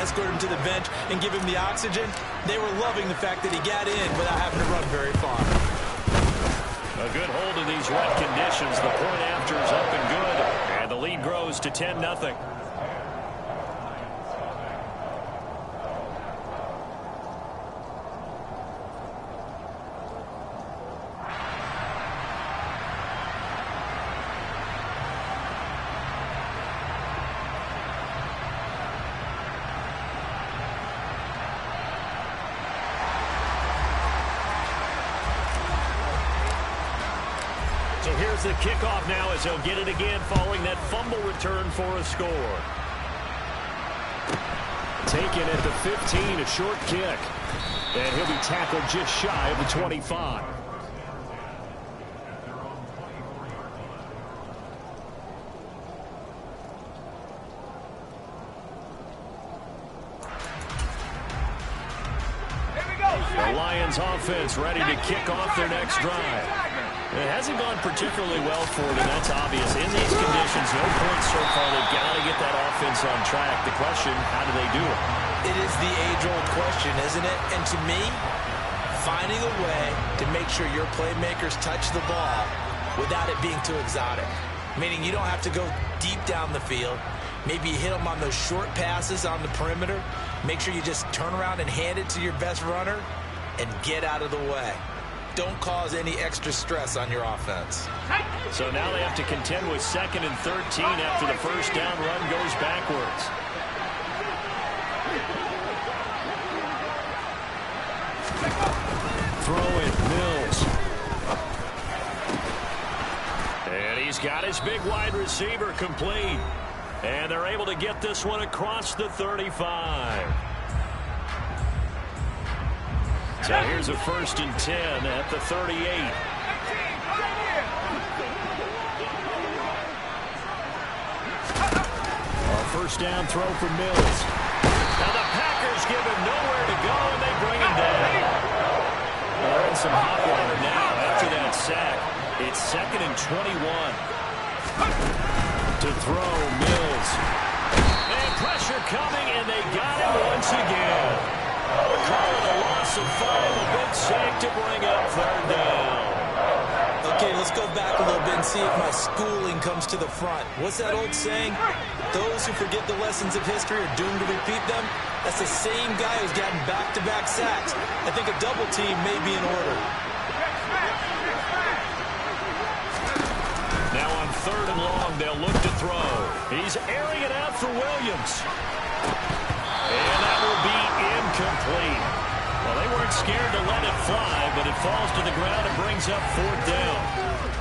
escort him to the bench and give him the oxygen. They were loving the fact that he got in without having to run very far. A good hold in these wet conditions. The point after is up and good. And the lead grows to 10-0. So here's the kickoff now as he'll get it again following that fumble return for a score. Taken at the 15, a short kick. And he'll be tackled just shy of the 25. The Lions offense ready to kick off their next drive. It hasn't gone particularly well for them, and that's obvious. In these conditions, no points so far. They've got to get that offense on track. The question, how do they do it? It is the age-old question, isn't it? And to me, finding a way to make sure your playmakers touch the ball without it being too exotic. Meaning you don't have to go deep down the field. Maybe you hit them on those short passes on the perimeter. Make sure you just turn around and hand it to your best runner and get out of the way. Don't cause any extra stress on your offense. So now they have to contend with 2nd and 13 after the first down run goes backwards. Throw it, Mills. And he's got his big wide receiver complete. And they're able to get this one across the 35. So here's a 1st and 10 at the 38. A first down throw for Mills. Now the Packers give him nowhere to go, and they bring him down. They're in some hot water now after that sack. It's 2nd and 21. To throw, Mills. And pressure coming, and they got him once again. Calling a loss of 5, a big sack to bring up 3rd down. Okay, let's go back a little bit and see if my schooling comes to the front. What's that old saying? Those who forget the lessons of history are doomed to repeat them. That's the same guy who's gotten back-to-back sacks. I think a double team may be in order. Now on 3rd and long, they'll look to throw. He's airing it out for Williams. And that will be incomplete. Well, they weren't scared to let it fly, but it falls to the ground and brings up 4th down.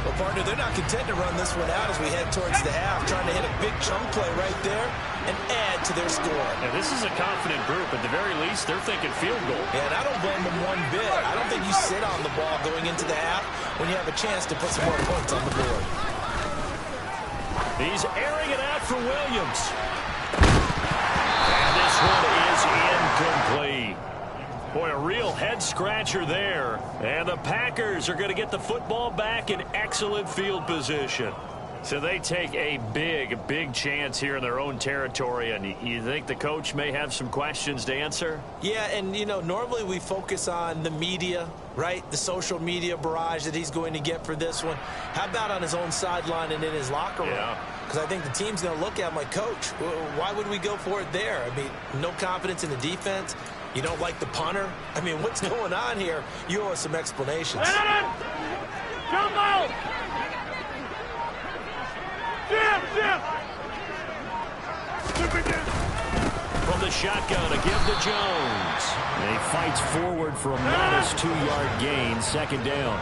Well, partner, they're not content to run this one out as we head towards the half, trying to hit a big chunk play right there and add to their score. Now, this is a confident group. At the very least, they're thinking field goal. Yeah, and I don't blame them one bit. I don't think you sit on the ball going into the half when you have a chance to put some more points on the board. He's airing it out for Williams. And this one is incomplete. Boy, a real head-scratcher there. And the Packers are going to get the football back in excellent field position. So they take a big chance here in their own territory. And you think the coach may have some questions to answer? Yeah, and, you know, normally we focus on the media, right? The social media barrage that he's going to get for this one. How about on his own sideline and in his locker room? Yeah. Because I think the team's going to look at him like, Coach, why would we go for it there? I mean, no confidence in the defense. You don't like the punter? I mean, what's going on here? You owe us some explanations. Come out! From the shotgun, a give to Jones. And he fights forward for a modest 2-yard gain, 2nd down.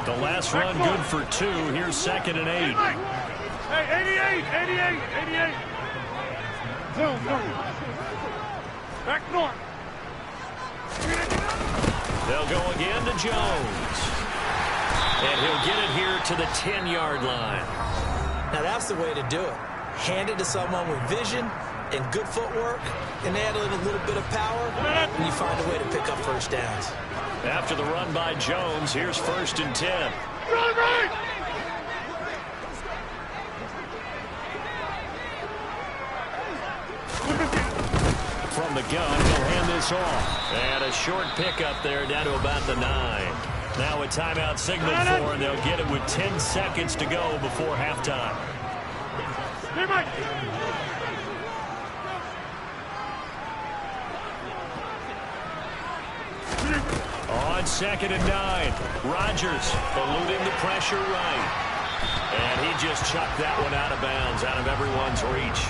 The last run good for 2. Here's 2nd and 8. Hey, 88. Zone. Back north. They'll go again to Jones. And he'll get it here to the 10-yard line. Now, that's the way to do it. Hand it to someone with vision and good footwork, and add a little bit of power, and you find a way to pick up first downs. After the run by Jones, here's 1st and 10. From the gun. He'll hand this off. And a short pickup there down to about the 9. Now a timeout signal for, and they'll get it with 10 seconds to go before halftime. On 2nd and 9, Rodgers eluding the pressure right. And he just chucked that one out of bounds, out of everyone's reach.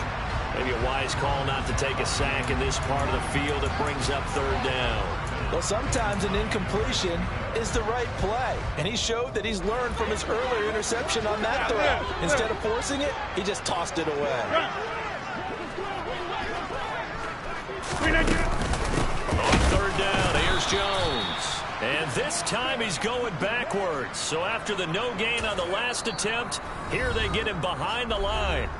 Maybe a wise call not to take a sack in this part of the field. It brings up 3rd down. Well, sometimes an incompletion is the right play. And he showed that he's learned from his earlier interception on that throw. Instead of forcing it, he just tossed it away. On 3rd down, here's Jones. And this time he's going backwards. So after the no gain on the last attempt, here they get him behind the line.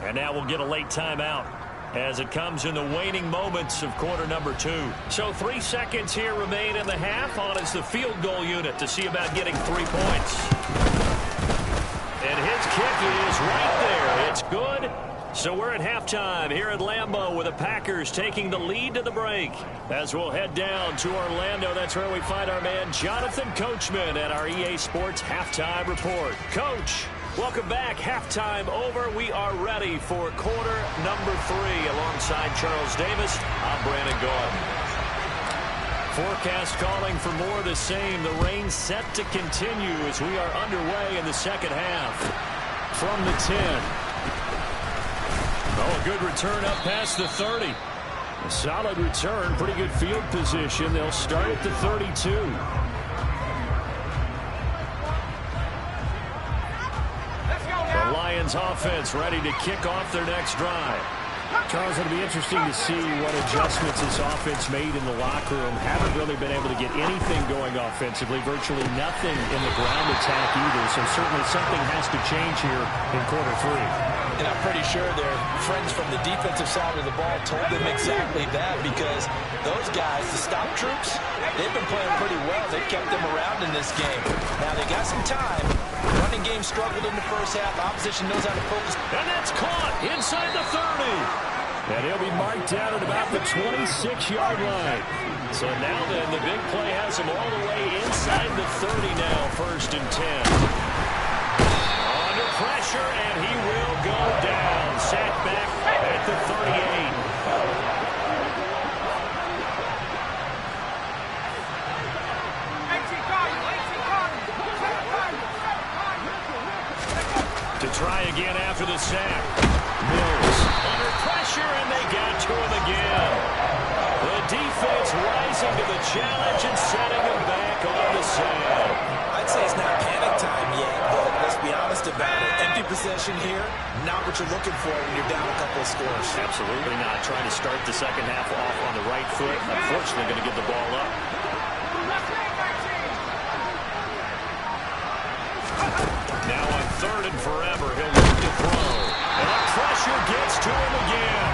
And now we'll get a late timeout as it comes in the waning moments of quarter number 2. So 3 seconds here remain in the half. On is the field goal unit to see about getting 3 points. And his kick is right there. It's good. So we're at halftime here at Lambeau with the Packers taking the lead to the break. As we'll head down to Orlando, that's where we find our man Jonathan Coachman at our EA Sports Halftime Report. Coach, welcome back. Halftime over. We are ready for quarter number 3. Alongside Charles Davis, I'm Brandon Gordon. Forecast calling for more of the same. The rain set to continue as we are underway in the second half. From the 10. Oh, a good return up past the 30. A solid return, pretty good field position. They'll start at the 32. The Lions offense ready to kick off their next drive. Charles, it'll be interesting to see what adjustments this offense made in the locker room. Haven't really been able to get anything going offensively, virtually nothing in the ground attack either. So certainly something has to change here in quarter 3. And I'm pretty sure their friends from the defensive side of the ball told them exactly that, because those guys, the stop troops, they've been playing pretty well. They've kept them around in this game. Now they got some time. Running game struggled in the first half. Opposition knows how to focus. And that's caught inside the 30. And he'll be marked down at about the 26-yard line. So now then, the big play has him all the way inside the 30 now, 1st and 10. Under pressure, and he will go down. Sacked back at the 38. To try again after the sack. Mills under pressure, and they got to him again. The defense rising to the challenge and setting him back on the sand. I'd say it's not panic time yet, but let's be honest about it. Empty possession here, not what you're looking for when you're down a couple of scores. Absolutely not. Trying to start the second half off on the right foot. Unfortunately, going to give the ball up. Now on 3rd and forever, he'll look to throw. And the pressure gets to him again.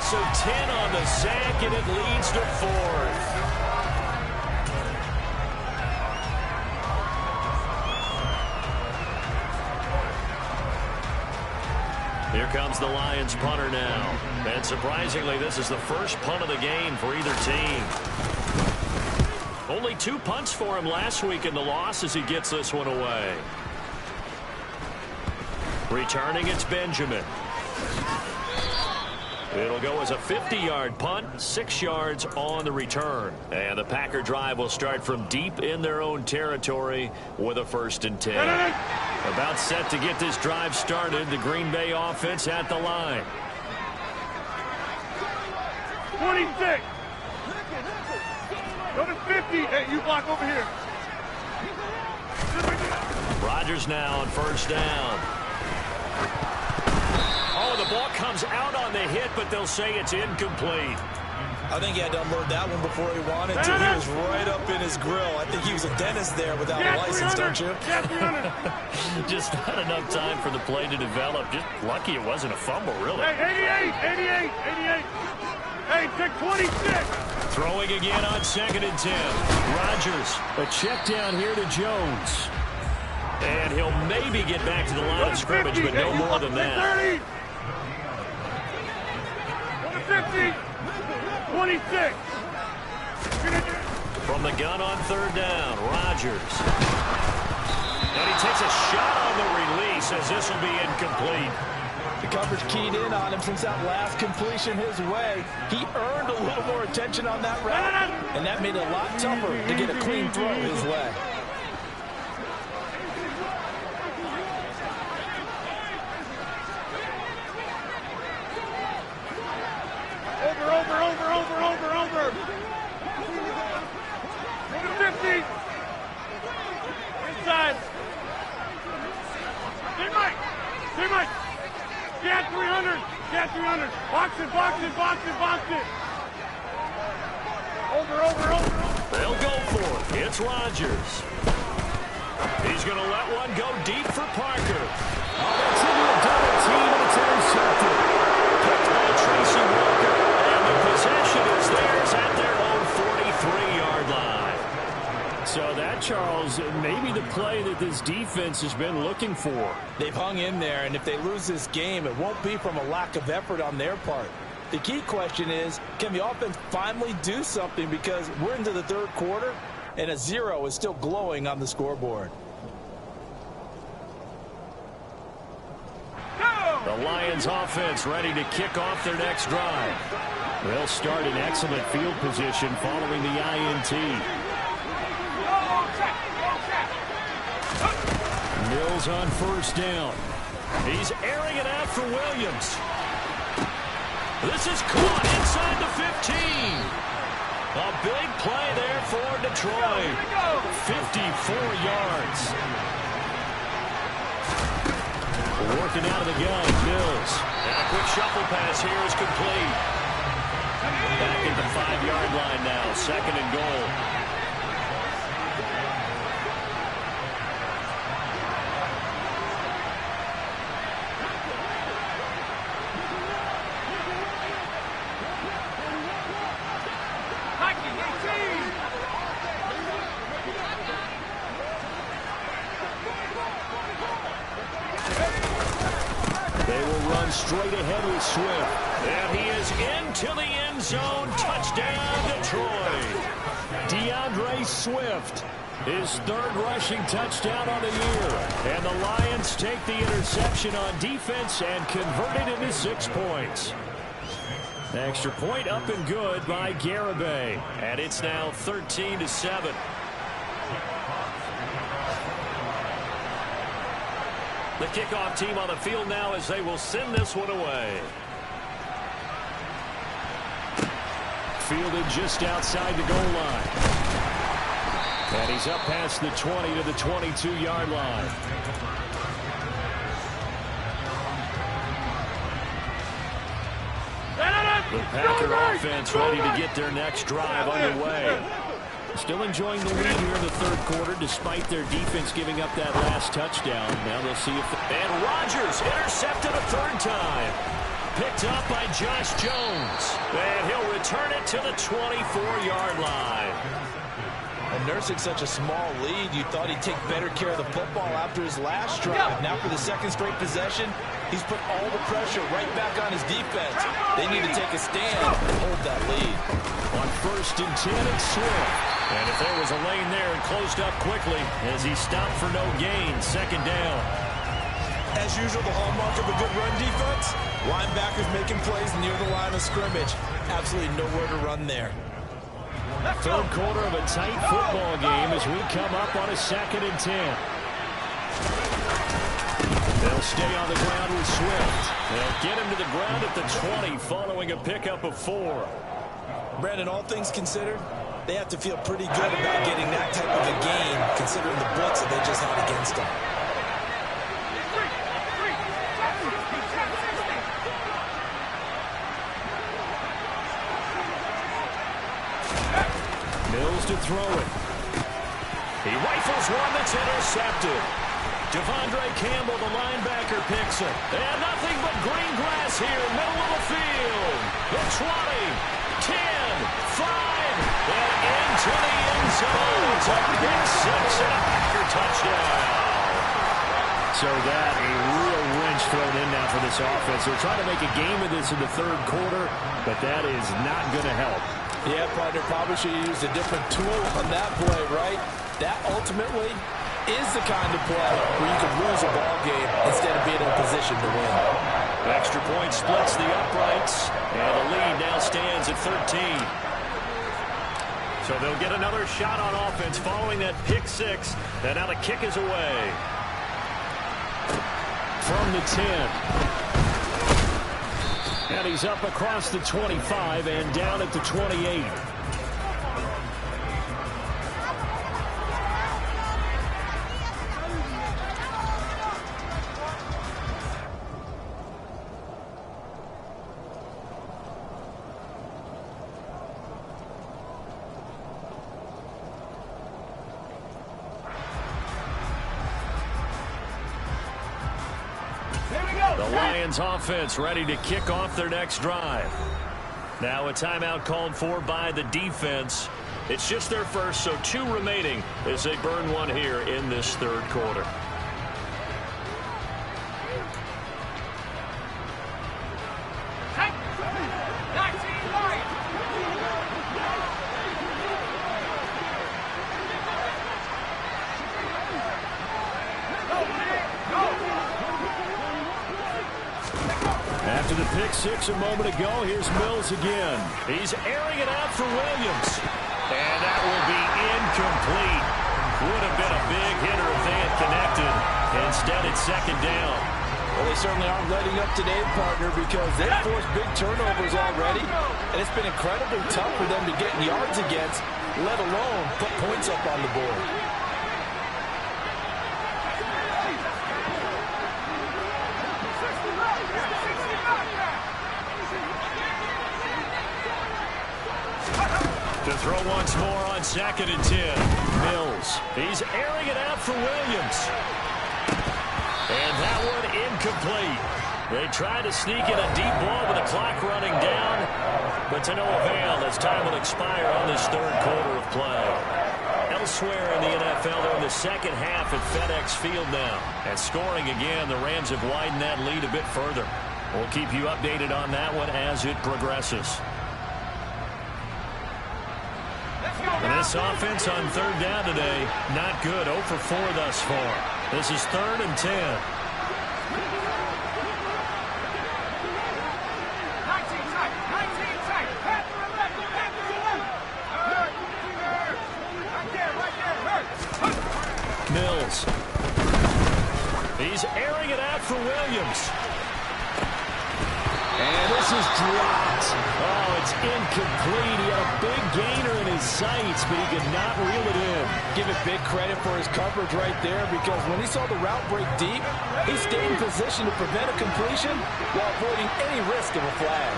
So 10 on the sack, and it leads to 4th. Here comes the Lions punter now. And surprisingly, this is the first punt of the game for either team. Only 2 punts for him last week in the loss as he gets this one away. Returning, it's Benjamin. It'll go as a 50-yard punt, 6 yards on the return. And the Packer drive will start from deep in their own territory with a 1st and 10. About set to get this drive started. The Green Bay offense at the line. 26. Go to 50. Hey, you block over here. Rodgers now on 1st down. Oh, the ball comes out on the hit, but they'll say it's incomplete. I think he had to unload that one before he wanted to. He was right up in his grill. I think he was a dentist there without a license, don't you? Just not enough time for the play to develop. Just lucky it wasn't a fumble, really. Hey, 88. Hey, take 26. Throwing again on 2nd and 10. Rodgers, a check down here to Jones. And he'll maybe get back to the line of scrimmage, but no more than that. 50. 26. From the gun on 3rd down, Rodgers. And he takes a shot on the release as this will be incomplete. The coverage keyed in on him since that last completion his way. He earned a little more attention on that route, and that made it a lot tougher to get a clean throw his way. Over. 50. Inside. Hey, Mike. Get 300. Box it. Over. They'll go for it. It's Rodgers. He's going to let one go deep for Parker. Oh, that's into a double team, and it's intercepted. Picked by Tracy Walker. And the possession is theirs at their own 43-yard line. So that, Charles, maybe the play that this defense has been looking for. They've hung in there, and if they lose this game, it won't be from a lack of effort on their part. The key question is, can the offense finally do something, because we're into the 3rd quarter, and a 0 is still glowing on the scoreboard. The Lions offense ready to kick off their next drive. They'll start in excellent field position following the INT. Mills on 1st down. He's airing it out for Williams. This is caught inside the 15. A big play there for Detroit. 54 yards. Working out of the gun, Mills. And a quick shuffle pass here is complete. Back at the 5-yard line now, 2nd and goal. Straight ahead with Swift. And he is into the end zone. Touchdown, Detroit. DeAndre Swift, his 3rd rushing touchdown on the year. And the Lions take the interception on defense and convert it into 6 points. Extra point up and good by Garibay. And it's now 13-7. The kickoff team on the field now as they will send this one away. Fielded just outside the goal line. And he's up past the 20 to the 22-yard line. The Packer offense ready to get their next drive underway. Still enjoying the lead here in the 3rd quarter despite their defense giving up that last touchdown. Now they'll see if... And Rodgers intercepted a 3rd time. picked up by Josh Jones. And he'll return it to the 24-yard line. And nursing such a small lead, you thought he'd take better care of the football after his last drive. Now for the second straight possession, he's put all the pressure right back on his defense. They need to take a stand and hold that lead. On 1st and 10, it's Swift. And if there was a lane there, it closed up quickly as he stopped for no gain. 2nd down. As usual, the hallmark of a good run defense, linebackers making plays near the line of scrimmage. Absolutely nowhere to run there. 3rd quarter of a tight football game as we come up on a 2nd and 10. They'll stay on the ground with Swift. They'll get him to the ground at the 20 following a pickup of 4. Brandon, all things considered, they have to feel pretty good about getting that type of a gain considering the blitz that they just had against them. Mills to throw it. He rifles one that's intercepted. Devondre Campbell, the linebacker, picks it. And nothing but green grass here, middle of the field. The 20, 10, 5, and into the end zone. It's a pick 6 and a Packer touchdown. So that a real wrench thrown in now for this offense. They're trying to make a game of this in the 3rd quarter, but that is not going to help. Yeah, partner, probably should have used a different tool on that play, right? That ultimately is the kind of play where you can lose a ball game instead of being in a position to win. Extra point splits the uprights, and the lead now stands at 13. So they'll get another shot on offense following that pick 6, and now the kick is away. From the 10. And he's up across the 25 and down at the 28. The Lions offense ready to kick off their next drive. Now a timeout called for by the defense. It's just their first, so 2 remaining as they burn one here in this 3rd quarter. After the pick 6 a moment ago, here's Mills again. He's airing it out for Williams. And that will be incomplete. Would have been a big hitter if they had connected. Instead, it's 2nd down. Well, they certainly aren't letting up today, partner, because they've forced big turnovers already. And it's been incredibly tough for them to get yards against, let alone put points up on the board. To throw once more on 2nd and 10. Mills. He's airing it out for Williams. And that one incomplete. They tried to sneak in a deep ball with the clock running down, but to no avail as time will expire on this 3rd quarter of play. Elsewhere in the NFL, they're in the 2nd half at FedEx Field now. And scoring again, the Rams have widened that lead a bit further. We'll keep you updated on that one as it progresses. And this offense on 3rd down today, not good. 0 for 4 thus far. This is 3rd and 10. Mills. He's airing it out for Williams. And this is dropped. Oh, it's incomplete. He had a big gainer in his sights, but he could not reel it in. Give it big credit for his coverage right there, because when he saw the route break deep, he stayed in position to prevent a completion while avoiding any risk of a flag.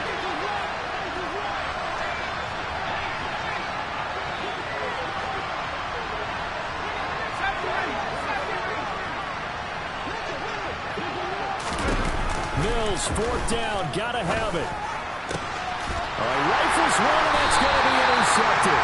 Mills, fourth down, gotta have it. Rifles one, and that's going to be intercepted.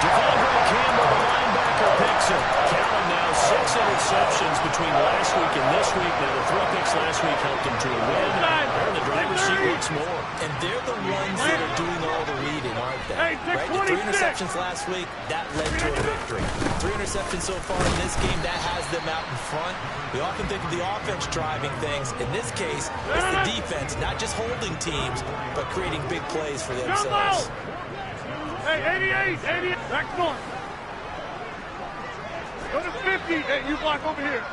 Devondre Campbell, the linebacker, picks him. Count him now, 6 interceptions between last week and this week. Now, the 3 picks last week helped him to a win. They're in the driver's seat once more. And they're the ones that are doing all the leading, aren't they? Hey, right? The 3 interceptions last week, that led to a victory. 3 interceptions so far in this game, that has them out in front. We often think of the offense driving things. In this case, it's the defense, not just holding teams, but creating big plays for themselves. Hey, 88, back north. Go to 50. Hey, you block over here.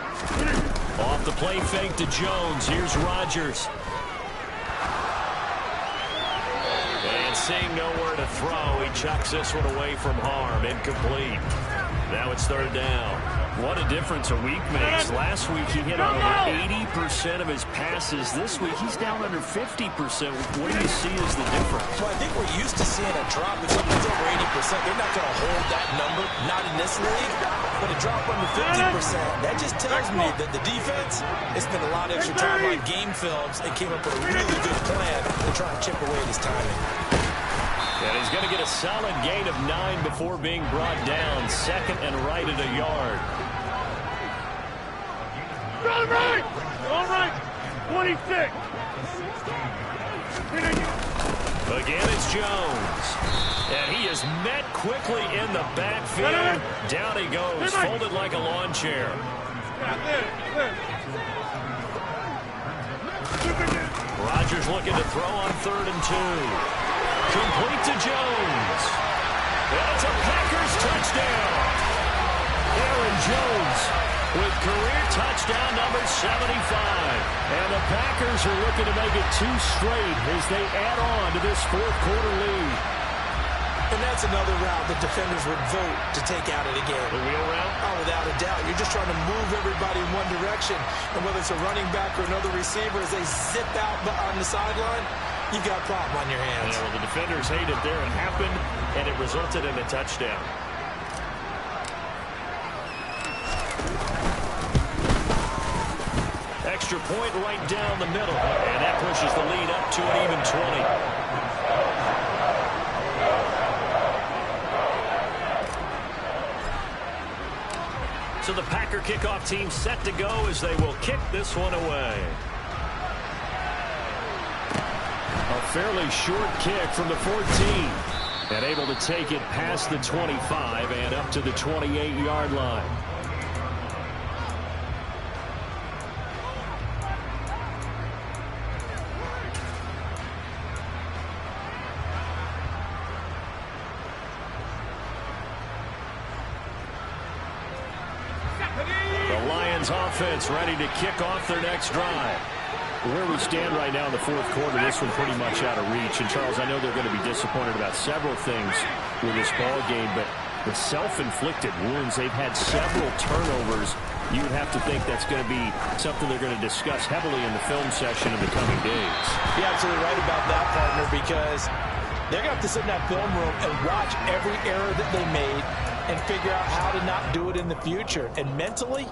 Off the play fake to Jones. Here's Rodgers. And seeing nowhere to throw, he chucks this one away from harm. Incomplete. Now it's third down. What a difference a week makes. Last week he hit on over 80% of his passes. This week he's down under 50%. What do you see as the difference? Well, I think we're used to seeing a drop. If someone's over 80%, they're not going to hold that number. Not in this league. But a drop under 50%, that just tells me that the defense has spent a lot of extra time on game films and came up with a really good plan to try and chip away at his timing. And he's going to get a solid gain of 9 before being brought down. Second and right at a yard. All right. 26. Again, it's Jones. And he is met quickly in the backfield. Down he goes, folded like a lawn chair. Rodgers looking to throw on 3rd and 2. Complete to Jones. And it's a Packers touchdown. Aaron Jones with career touchdown number 75. And the Packers are looking to make it 2 straight as they add on to this 4th quarter lead. And that's another route that defenders would vote to take out of the game. The wheel route? Oh, without a doubt. You're just trying to move everybody in one direction. And whether it's a running back or another receiver, as they zip out on the sideline, you've got a problem on your hands. Yeah, well, the defenders hate it there. It happened, and it resulted in a touchdown. Extra point right down the middle, and that pushes the lead up to an even 20. So the Packer kickoff team set to go as they will kick this one away. A fairly short kick from the 14. And able to take it past the 25 and up to the 28-yard line. The Lions offense ready to kick off their next drive. Where we stand right now in the 4th quarter, this one pretty much out of reach. And, Charles, I know they're going to be disappointed about several things with this ball game, but the self-inflicted wounds, they've had several turnovers. You would have to think that's going to be something they're going to discuss heavily in the film session in the coming days. You're absolutely right about that, partner, because they're going to have to sit in that film room and watch every error that they made and figure out how to not do it in the future. And mentally,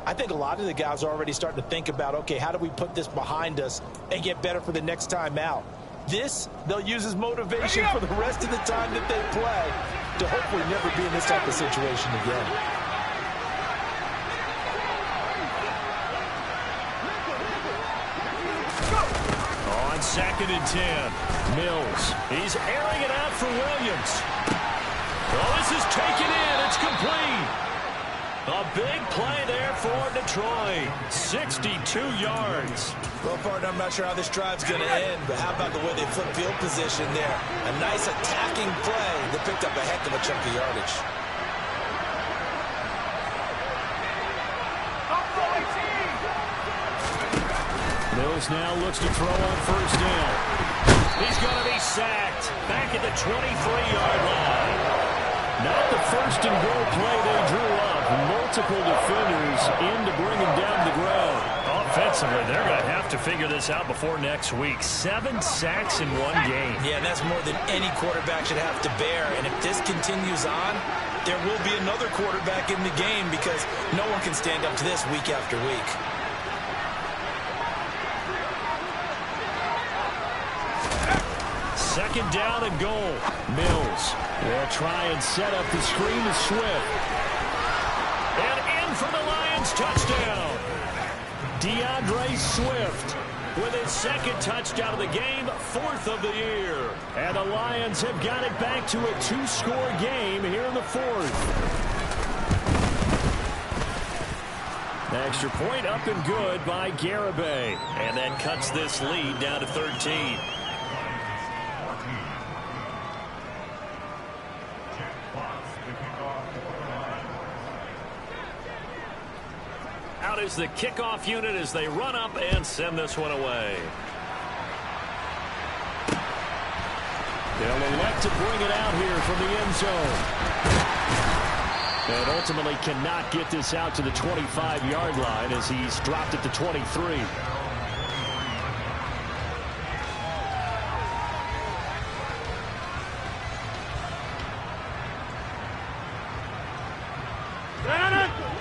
I think a lot of the guys are already starting to think about, okay, how do we put this behind us and get better for the next time out? This, they'll use as motivation for the rest of the time that they play to hopefully never be in this type of situation again. On 2nd and 10, Mills. He's airing it out for Williams. Oh, this is taken in. It's complete. A big play there for Detroit. 62 yards. Well, partner, I'm not sure how this drive's going to end, but how about the way they flip field position there? A nice attacking play that picked up a heck of a chunk of yardage. Mills now looks to throw on 1st down. He's going to be sacked back at the 23-yard line. Not the 1st and goal play they drew up. Multiple defenders in to bring him down to the ground. Offensively, they're going to have to figure this out before next week. 7 sacks in one game. Yeah, and that's more than any quarterback should have to bear. And if this continues on, there will be another quarterback in the game because no one can stand up to this week after week. Second down and goal. Mills will try and set up the screen to Swift. And in for the Lions touchdown. DeAndre Swift with his second touchdown of the game, fourth of the year. And the Lions have got it back to a 2-score game here in the fourth. Extra point up and good by Garibay. And that cuts this lead down to 13. Out is the kickoff unit as they run up and send this one away. They'll elect to bring it out here from the end zone. And ultimately cannot get this out to the 25-yard line as he's dropped it to 23.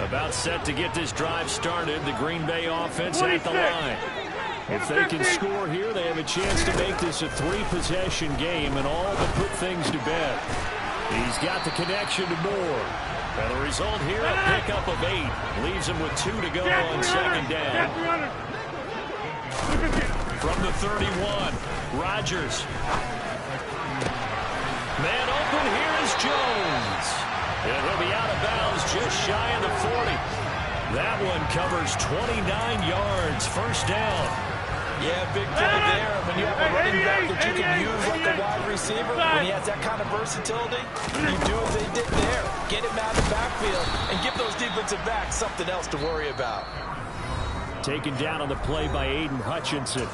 About set to get this drive started. The Green Bay offense at the line. If they can score here, they have a chance to make this a 3-possession game and all but put things to bed. He's got the connection to Moore. And the result here, a pickup of 8. Leaves him with 2 to go on second down. From the 31, Rodgers. Man open, here is Jones. And he'll be out of bounds just shy of the 40. That one covers 29 yards. First down. Yeah, big play there. When you have a running back that you can use like a wide receiver, when he has that kind of versatility, you do what they did there. Get him out of the backfield and give those defensive backs something else to worry about. Taken down on the play by Aiden Hutchinson.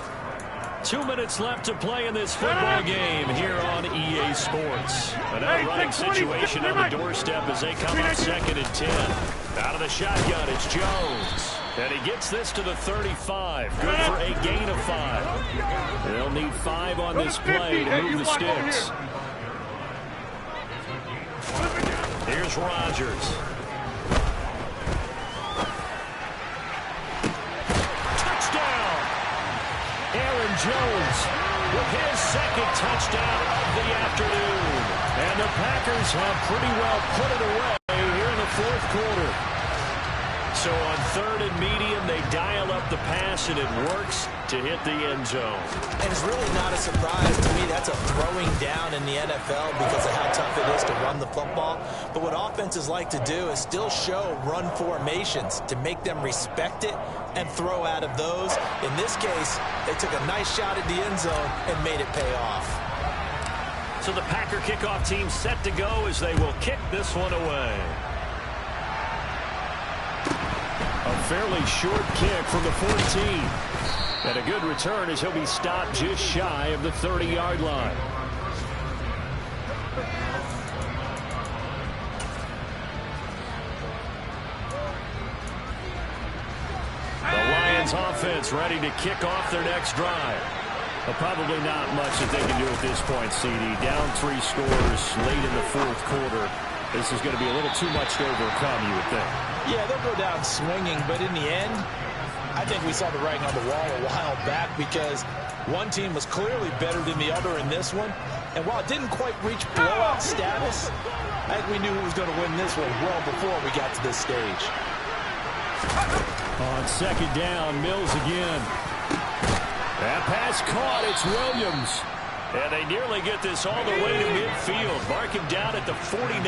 2 minutes left to play in this football game here on EA Sports. Another running situation on the doorstep as they come up second and 10. Out of the shotgun, it's Jones. And he gets this to the 35. Good for a gain of 5. They'll need 5 on this play to move the sticks. Here's Rodgers. Touchdown! Aaron Jones with his second touchdown of the afternoon. And the Packers have pretty well put it away here in the fourth quarter. So on third and medium, they dial up the pass, and it works to hit the end zone. And it's really not a surprise to me. That's a throwing down in the NFL because of how tough it is to run the football. But what offenses like to do is still show run formations to make them respect it and throw out of those. In this case, they took a nice shot at the end zone and made it pay off. So the Packer kickoff team set to go as they will kick this one away. A fairly short kick from the 14. And a good return as he'll be stopped just shy of the 30-yard line. The Lions offense ready to kick off their next drive. Well, probably not much that they can do at this point, CD. Down 3 scores late in the fourth quarter. This is going to be a little too much to overcome, you would think. Yeah, they'll go down swinging, but in the end, I think we saw the writing on the wall a while back because one team was clearly better than the other in this one. And while it didn't quite reach blowout status, I think we knew who was going to win this one well before we got to this stage. On second down, Mills again. That pass caught. It's Williams. And they nearly get this all the way to midfield. Mark him down at the 49.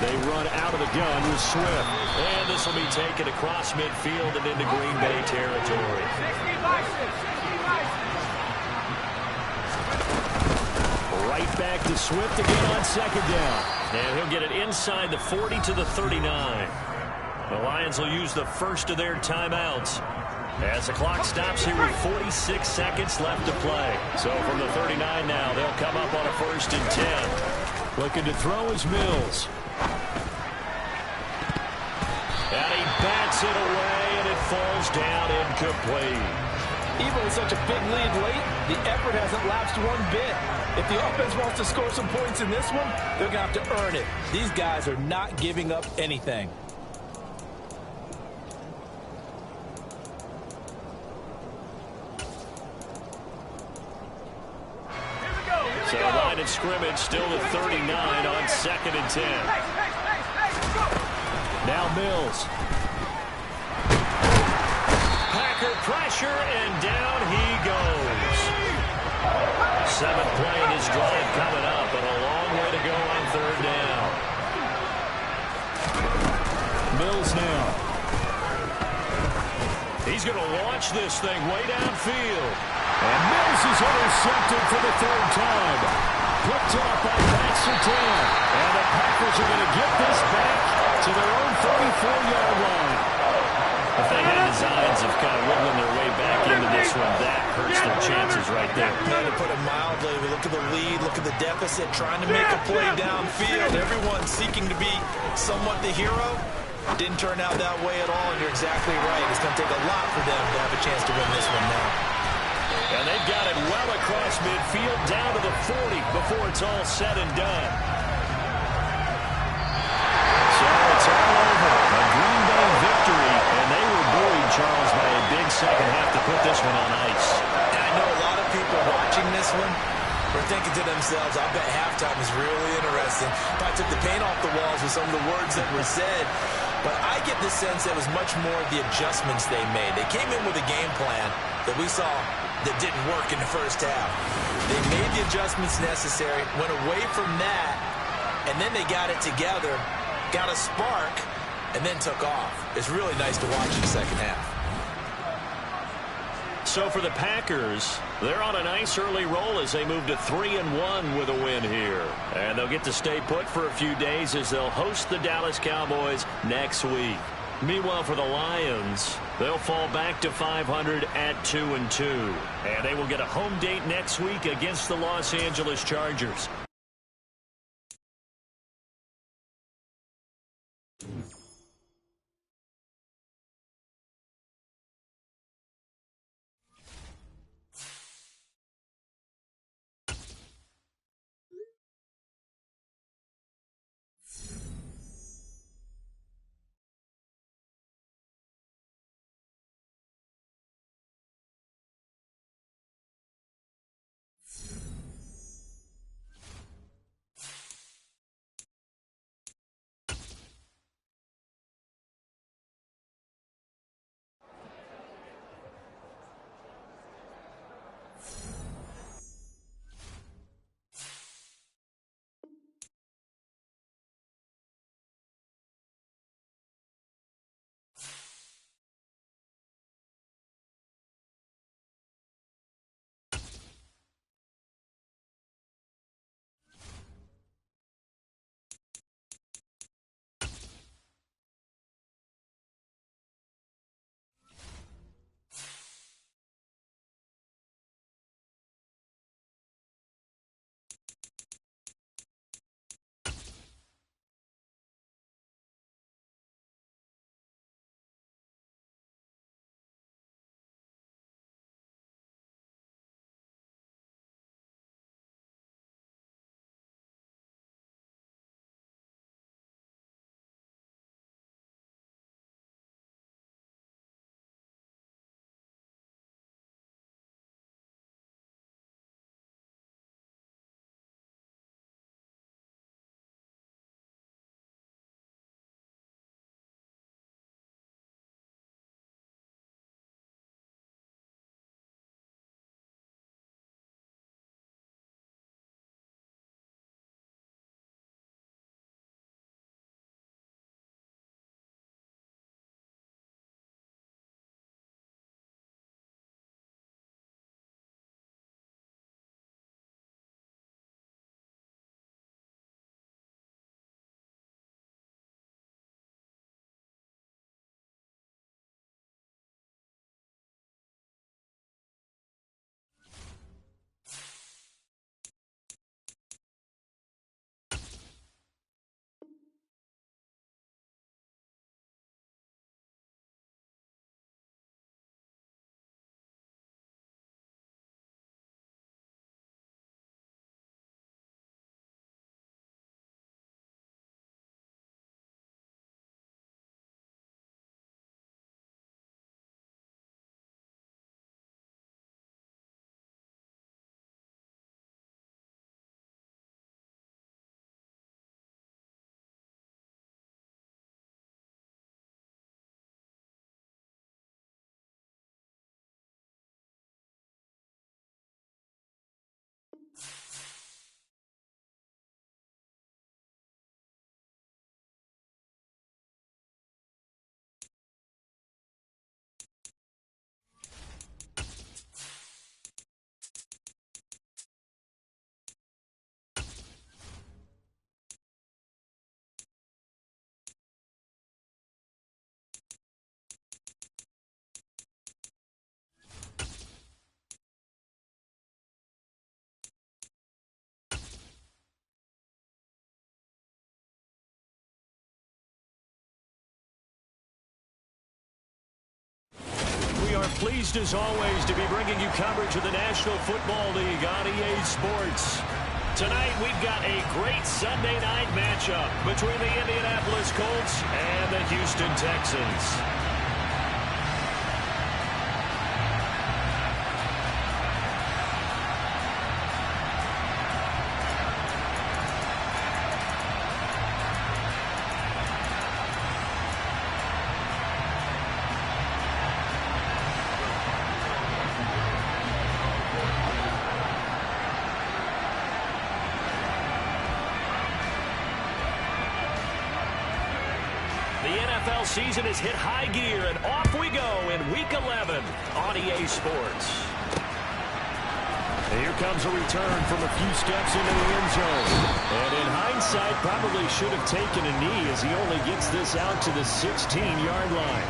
They run out of the gun with Swift. And this will be taken across midfield and into Green Bay territory. Right back to Swift again on second down. And he'll get it inside the 40 to the 39. The Lions will use the first of their timeouts as the clock stops here with 46 seconds left to play. So from the 39 now, they'll come up on a 1st and 10. Looking to throw is Mills. And he bats it away, and it falls down incomplete. Even with such a big lead late, the effort hasn't lapsed one bit. If the offense wants to score some points in this one, they're going to have to earn it. These guys are not giving up anything. line of scrimmage, still at 39 on 2nd and 10. Now Mills. Packer pressure, and down he goes. 7th play in his drive coming up, and a long way to go on 3rd down. Mills now. He's going to launch this thing way downfield. And Mills is intercepted for the 3rd time. Picked off by Pat Surtain. And the Packers are going to get this back to their own 34-yard line. If they had designs of kind of wiggling their way back into this one, that hurts their chances right there. Yeah, to put it mildly, we look at the lead, look at the deficit, trying to make a play downfield. Everyone seeking to be somewhat the hero. Didn't turn out that way at all, and you're exactly right. It's going to take a lot for them to have a chance to win this one now. And they've got it well across midfield, down to the 40 before it's all said and done. So it's all over. A Green Bay victory, and they were buoyed, Charles, by a big second half to put this one on ice. And I know a lot of people watching this one were thinking to themselves, I bet halftime is really interesting. Probably took the paint off the walls with some of the words that were said. But I get the sense that it was much more the adjustments they made. They came in with a game plan that we saw that didn't work in the first half. They made the adjustments necessary, went away from that, and then they got it together, got a spark, and then took off. It's really nice to watch in the second half. So for the Packers, they're on a nice early roll as they move to 3-1 with a win here. And they'll get to stay put for a few days as they'll host the Dallas Cowboys next week. Meanwhile, for the Lions, they'll fall back to 500 at 2-2. And they will get a home date next week against the Los Angeles Chargers. Pleased as always to be bringing you coverage of the National Football League on EA Sports. Tonight we've got a great Sunday night matchup between the Indianapolis Colts and the Houston Texans. The NFL season has hit high gear, and off we go in Week 11 on EA Sports. Here comes a return from a few steps into the end zone. And in hindsight, probably should have taken a knee as he only gets this out to the 16-yard line.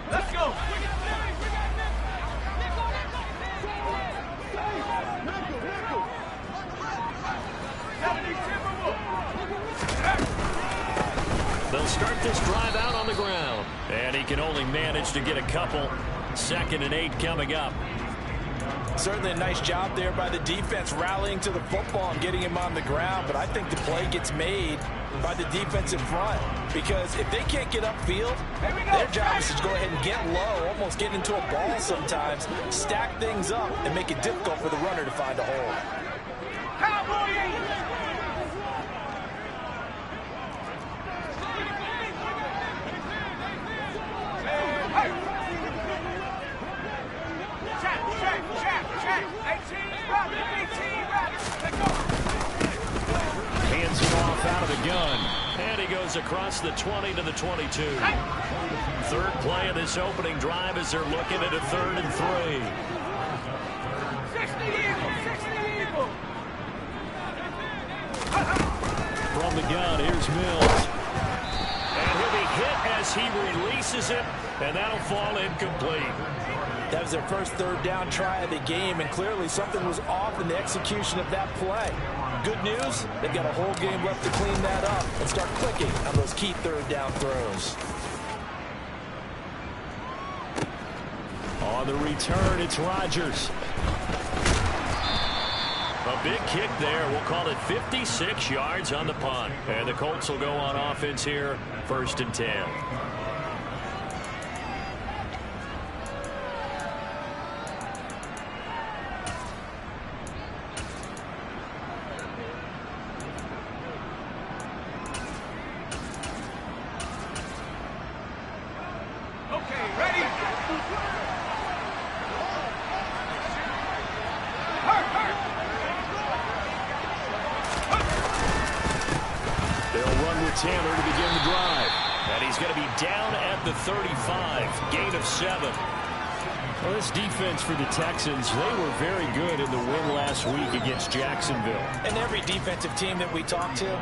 Let's go. They'll start this drive out on the ground. And he can only manage to get a couple. 2nd and 8 coming up. Certainly a nice job there by the defense rallying to the football and getting him on the ground. But I think the play gets made by the defense in front. Because if they can't get upfield, their job is to go ahead and get low, almost get into a ball sometimes, stack things up, and make it difficult for the runner to find a hole. Hands it off out of the gun. And he goes across the 20 to the 22. Third play of this opening drive as they're looking at a 3rd and 3. 60 Eagle. From the gun, here's Mills. And he'll be hit as he releases it, and that'll fall incomplete. That was their first 3rd down try of the game, and clearly something was off in the execution of that play. Good news, they've got a whole game left to clean that up and start clicking on those key 3rd down throws. On the return, it's Rodgers. A big kick there. We'll call it 56 yards on the punt. And the Colts will go on offense here, 1st and 10. Taylor to begin the drive. And he's going to be down at the 35. Gain of 7. Well, this defense for the Texans, they were very good in the win last week against Jacksonville. And every defensive team that we talk to,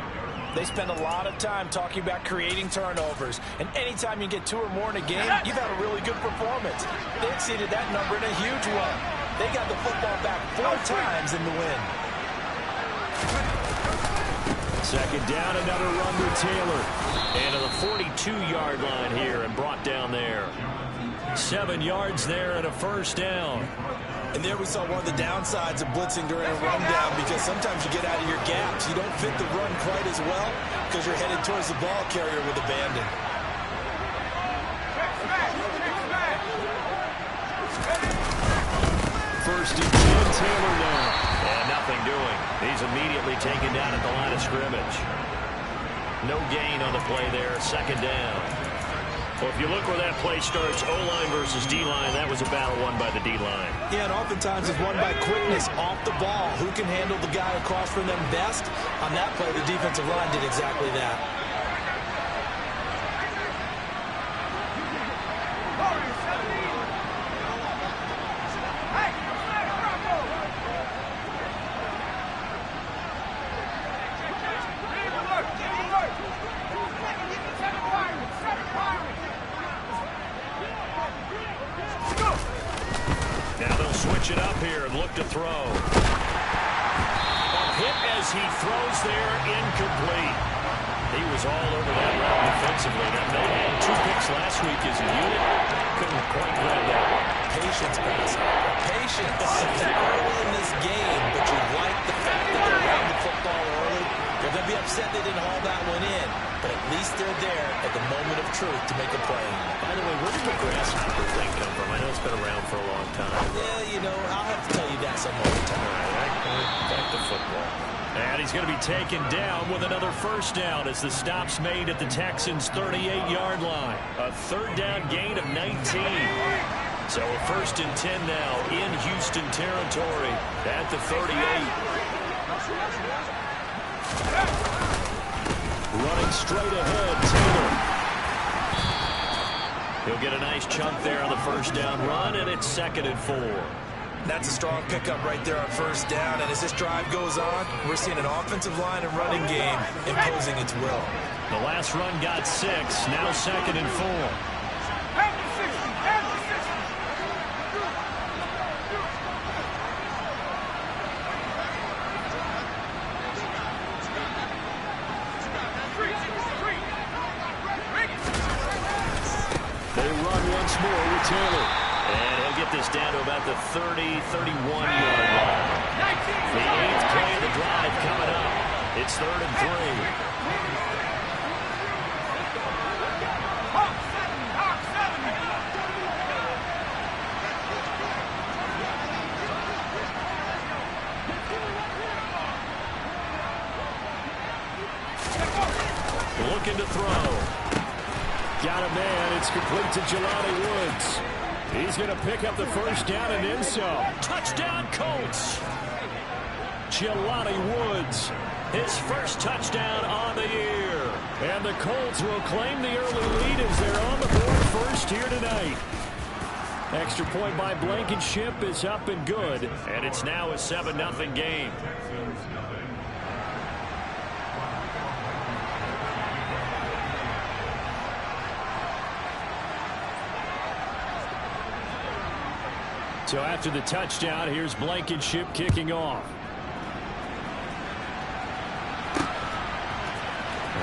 they spend a lot of time talking about creating turnovers. And anytime you get 2 or more in a game, you've had a really good performance. They exceeded that number in a huge one. They got the football back 4 times in the win. 2nd down, another run with Taylor. And to the 42-yard line here and brought down there. 7 yards there and a 1st down. And there we saw one of the downsides of blitzing during a rundown, because sometimes you get out of your gaps. You don't fit the run quite as well because you're headed towards the ball carrier with abandon. 1st and 10, Taylor now. And nothing doing. He's immediately taken down at the line of scrimmage. No gain on the play there. 2nd down. Well, if you look where that play starts, O-line versus D-line, that was a battle won by the D-line. Yeah, and oftentimes it's won by quickness off the ball. Who can handle the guy across from them best? On that play, the defensive line did exactly that. switch it up here and look to throw. A hit as he throws there, incomplete. He was all over that route defensively. Now, they had 2 picks last week as a unit. Couldn't quite grab that one. Patience, pass. Patience. Early in this game, but you like the fact that they're around the football early. They're going to be upset they didn't haul that one in, but at least they're there at the moment of truth to make a play. By the way, where did the grasshopper thing come from? I know it's been around for a long time. Yeah, you know, I'll have to tell you that some other time. All right, back to football. And he's going to be taken down with another first down as the stop's made at the Texans' 38-yard line. A third down gain of 19. So a 1st and 10 now in Houston territory at the 38. Running straight ahead, Taylor. He'll get a nice chunk there on the first down run, and it's 2nd and 4. That's a strong pickup right there on first down, and as this drive goes on, we're seeing an offensive line and running game imposing its will. The last run got 6, now 2nd and 4. They run once more with Taylor. And he'll get this down to about the 31-yard line. The 8th play of the drive coming up. It's 3rd and 3. Looking to throw. Got a man. It's complete to Jelani Woods. He's going to pick up the first down and then some. Touchdown, Colts. Jelani Woods, his first touchdown on the year. And the Colts will claim the early lead as they're on the board first here tonight. Extra point by Blankenship is up and good. And it's now a 7-0 game. So after the touchdown, here's Blankenship kicking off.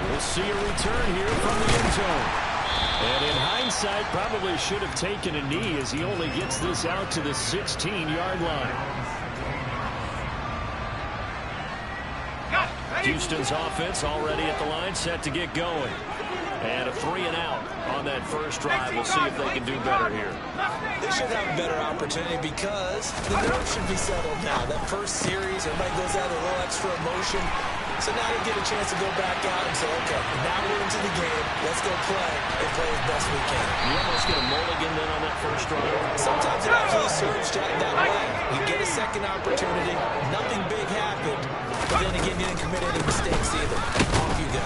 We'll see a return here from the end zone. And in hindsight, probably should have taken a knee as he only gets this out to the 16-yard line. Houston's offense already at the line, set to get going. And a 3 and out on that first drive. We'll see if they can do better here. They should have a better opportunity because the nerves should be settled now. That first series, everybody goes out with a little extra emotion. So now they get a chance to go back out and say, okay, now we're into the game. Let's go play and play as best we can. You almost get a mulligan then on that first drive. Sometimes it actually serves that way. You get a second opportunity. Nothing big happened. But then again, you didn't commit any mistakes either. Off you go.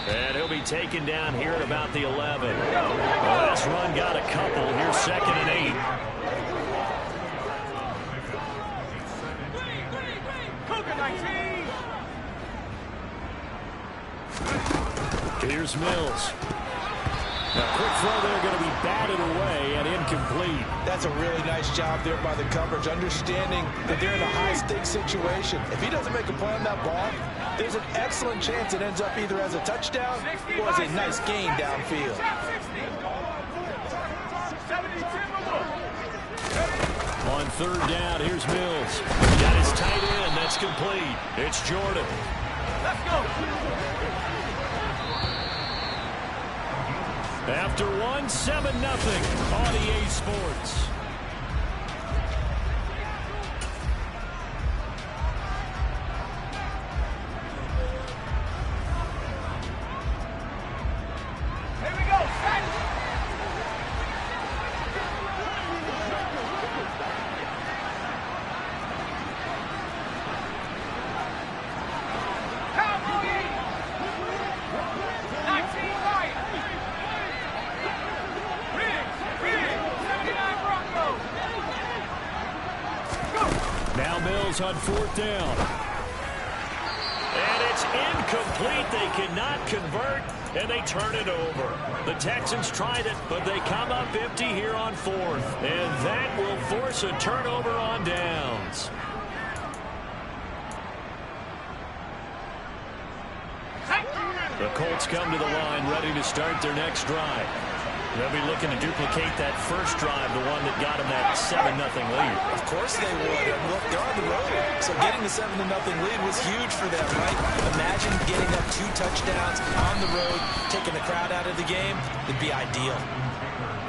And he'll be taken down here at about the 11. The last run got a couple. Here's 2nd and 8. Here's Mills. Now, quick throw there, going to be batted away and incomplete. That's a really nice job there by the coverage, understanding that they're in a high-stakes situation. If he doesn't make a play on that ball, there's an excellent chance it ends up either as a touchdown or as a nice gain downfield. On 3rd down, here's Mills. Got his tight end. That's complete. It's Jordan. Let's go. After 7-0 on EA Sports. On 4th down. And it's incomplete. They cannot convert. and they turn it over. The Texans tried it, but they come up empty here on fourth, and that will force a turnover on downs. The Colts come to the line ready to start their next drive. They'll be looking to duplicate that first drive, the one that got them that 7-0 lead. Of course they would. And look, they're on the road. So getting the 7-0 lead was huge for them, right? Imagine getting up 2 touchdowns on the road, taking the crowd out of the game. It'd be ideal.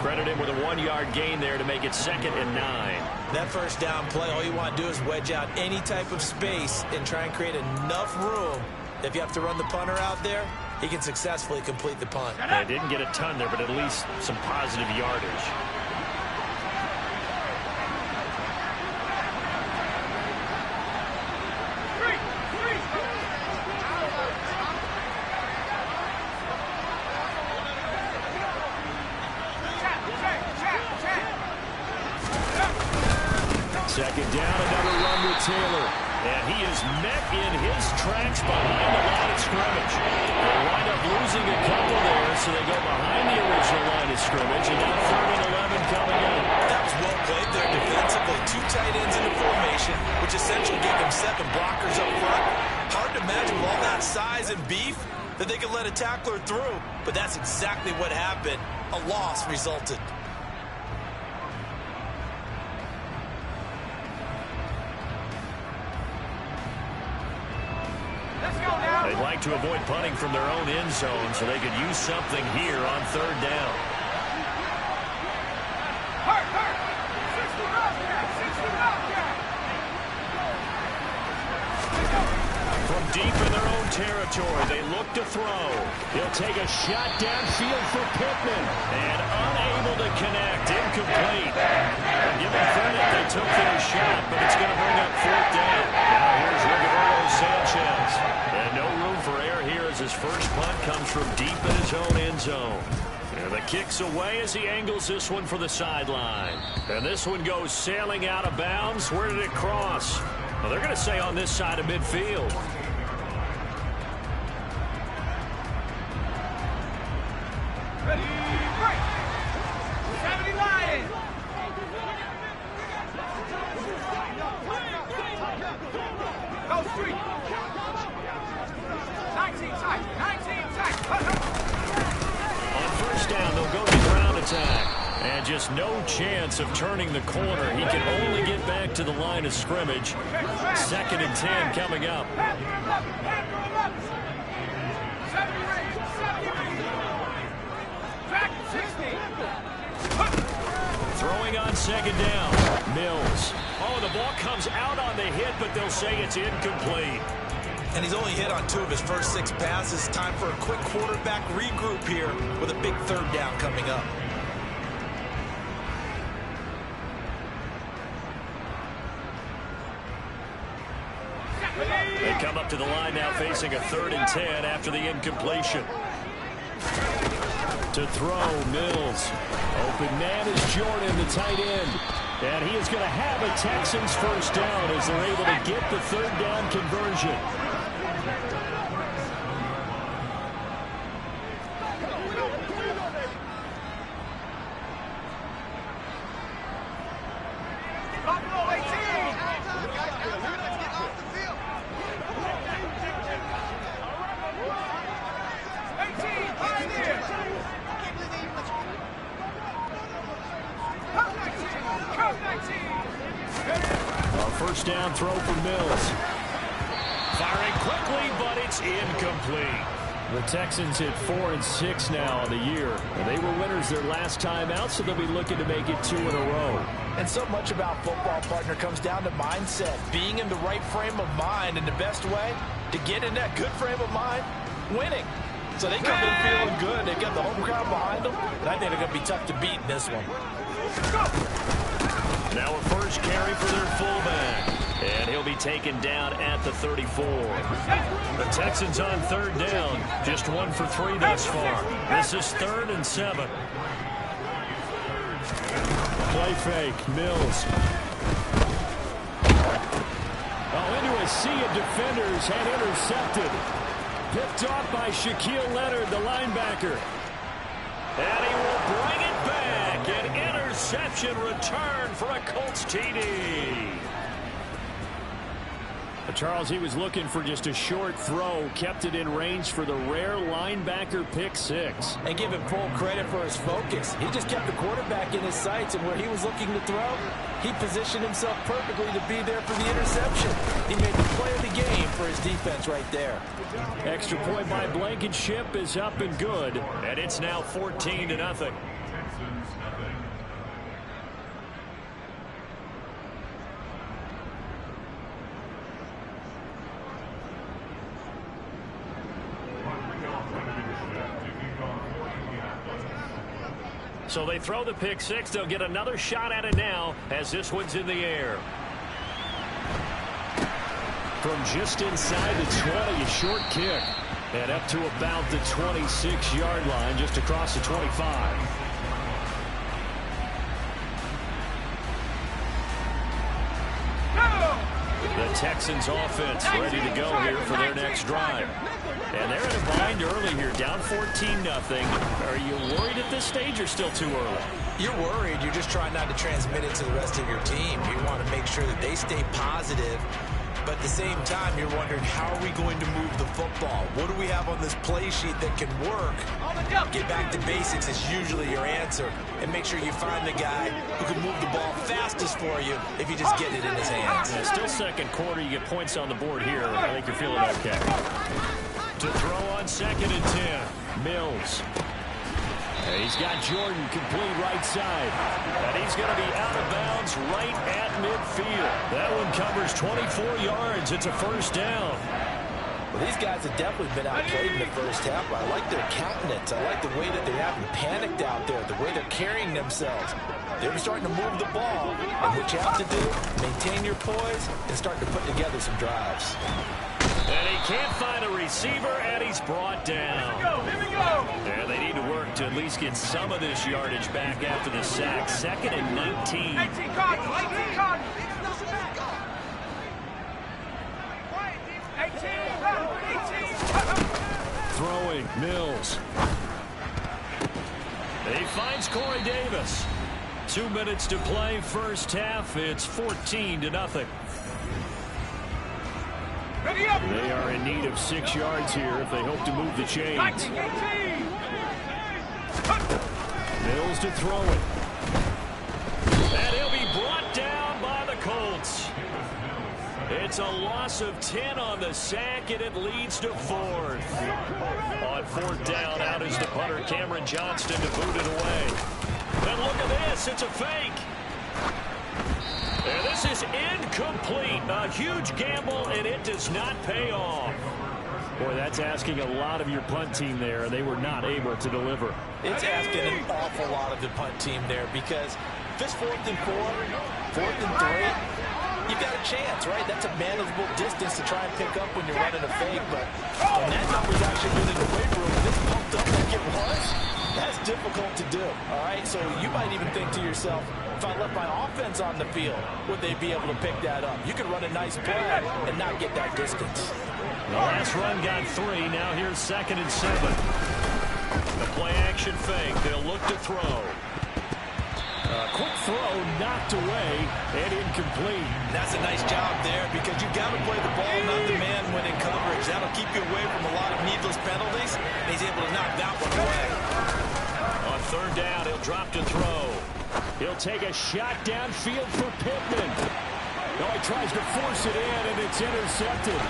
Credit him with a 1-yard gain there to make it 2nd and 9. That first down play, all you want to do is wedge out any type of space and try and create enough room. If you have to run the punter out there, he can successfully complete the punt. Yeah, didn't get a ton there, but at least some positive yardage. Second down, another run with Taylor. And he is met in his tracks behind the line of scrimmage. They wind up losing a couple there, so they go behind the original line of scrimmage, and now 3rd and 11 coming up. That was well played there defensively. 2 tight ends in the formation, which essentially gave them 7 blockers up front. Hard to imagine with all that size and beef that they could let a tackler through, but that's exactly what happened. A loss resulted. They'd like to avoid punting from their own end zone so they could use something here on 3rd down. From deep in their own territory, they look to throw. He'll take a shot downfield for Pittman. And unable to connect. Incomplete. Give them credit, they took their shot, but it's going to bring up 4th down. Now here's Roberto Sanchez. And no room for error here as his first punt comes from deep in his own end zone. And the kick's away as he angles this one for the sideline. And this one goes sailing out of bounds. Where did it cross? Well, they're going to say on this side of midfield. Ready, break! 70 Lions! Go street! 19 tight, 19 tight! On first down, they'll go to ground attack. And just no chance of turning the corner. He can only get back to the line of scrimmage. 2nd and 10 coming up. Throwing on 2nd down. Mills. Oh, the ball comes out on the hit, but they'll say it's incomplete. And he's only hit on 2 of his first 6 passes. Time for a quick quarterback regroup here with a big 3rd down coming up. They come up to the line now facing a 3rd and 10 after the incompletion. To throw, Mills. Open man is Jordan, the tight end. And he is going to have a Texans first down as they're able to get the 3rd down conversion. Buffalo 18! First down throw for Mills. Firing quickly, but it's incomplete. The Texans hit 4-6 now on the year. And they were winners their last time out, so they'll be looking to make it 2 in a row. And so much about football, partner, comes down to mindset. Being in the right frame of mind, and the best way to get in that good frame of mind, winning. So they come in feeling good. They've got the home crowd behind them. And I think they're going to be tough to beat in this one. Now a first carry for their fullback. And he'll be taken down at the 34. The Texans on 3rd down. Just 1 for 3 thus far. This is 3rd and 7. Play fake. Mills. Oh, into a sea of defenders and intercepted. Picked off by Shaquille Leonard, the linebacker. And he will bring it back. An interception return for a Colts TD. Charles, he was looking for just a short throw, kept it in range for the rare linebacker pick six. And give him full credit for his focus. He just kept the quarterback in his sights, and where he was looking to throw, he positioned himself perfectly to be there for the interception. He made the play of the game for his defense right there. Extra point by Blankenship is up and good, and it's now 14-0. So they throw the pick six. They'll get another shot at it now as this one's in the air. From just inside the 20, a short kick. And up to about the 26-yard line, just across the 25. The Texans offense ready to go here for their next drive. And they're in a bind early here, down 14-0. Are you worried at this stage or still too early? You're worried. You're just trying not to transmit it to the rest of your team. You want to make sure that they stay positive. But at the same time, you're wondering, how are we going to move the football? What do we have on this play sheet that can work? Get back to basics is usually your answer. And make sure you find the guy who can move the ball fastest for you if you just get it in his hands. Yeah, still second quarter. You get points on the board here. I think you're feeling okay. To throw on 2nd and 10. Mills. And he's got Jordan complete right side. And he's going to be out of bounds right at midfield. That one covers 24 yards. It's a first down. Well, these guys have definitely been outplayed in the first half. I like their countenance. I like the way that they haven't panicked out there, the way they're carrying themselves. They're starting to move the ball. And what you have to do, maintain your poise and start to put together some drives. And he can't find a receiver, and he's brought down. Here we go. Yeah, they need to work to at least get some of this yardage back after the sack. 2nd and 19. 18 Cardinals. 18 Cardinals. 18. Throwing, Mills. He finds Corey Davis. 2 minutes to play, first half. It's 14-0. They are in need of 6 yards here if they hope to move the chains. Mills to throw it. And he'll be brought down by the Colts. It's a loss of 10 on the sack, and it leads to 4th. On 4th down, out is the punter, Cameron Johnston, to boot it away. And look at this, it's a fake. And this is incomplete. A huge gamble, and it does not pay off. Boy, that's asking a lot of your punt team there, and they were not able to deliver. It's asking an awful lot of the punt team there, because if it's 4th and 4, 4th and 3, you've got a chance, right? That's a manageable distance to try and pick up when you're running a fake, but when that number's actually been in the weight room, this pumped up like it was, that's difficult to do, all right? So you might even think to yourself, if I left my offense on the field, would they be able to pick that up? You could run a nice play and not get that distance. The last run got 3. Now here's 2nd and 7. The play-action fake. They'll look to throw. Quick throw knocked away and incomplete. That's a nice job there, because you've got to play the ball, not the man when in coverage. That'll keep you away from a lot of needless penalties. And he's able to knock that one away. On 3rd down, he'll drop to throw. He'll take a shot downfield for Pittman. No, he tries to force it in, and it's intercepted.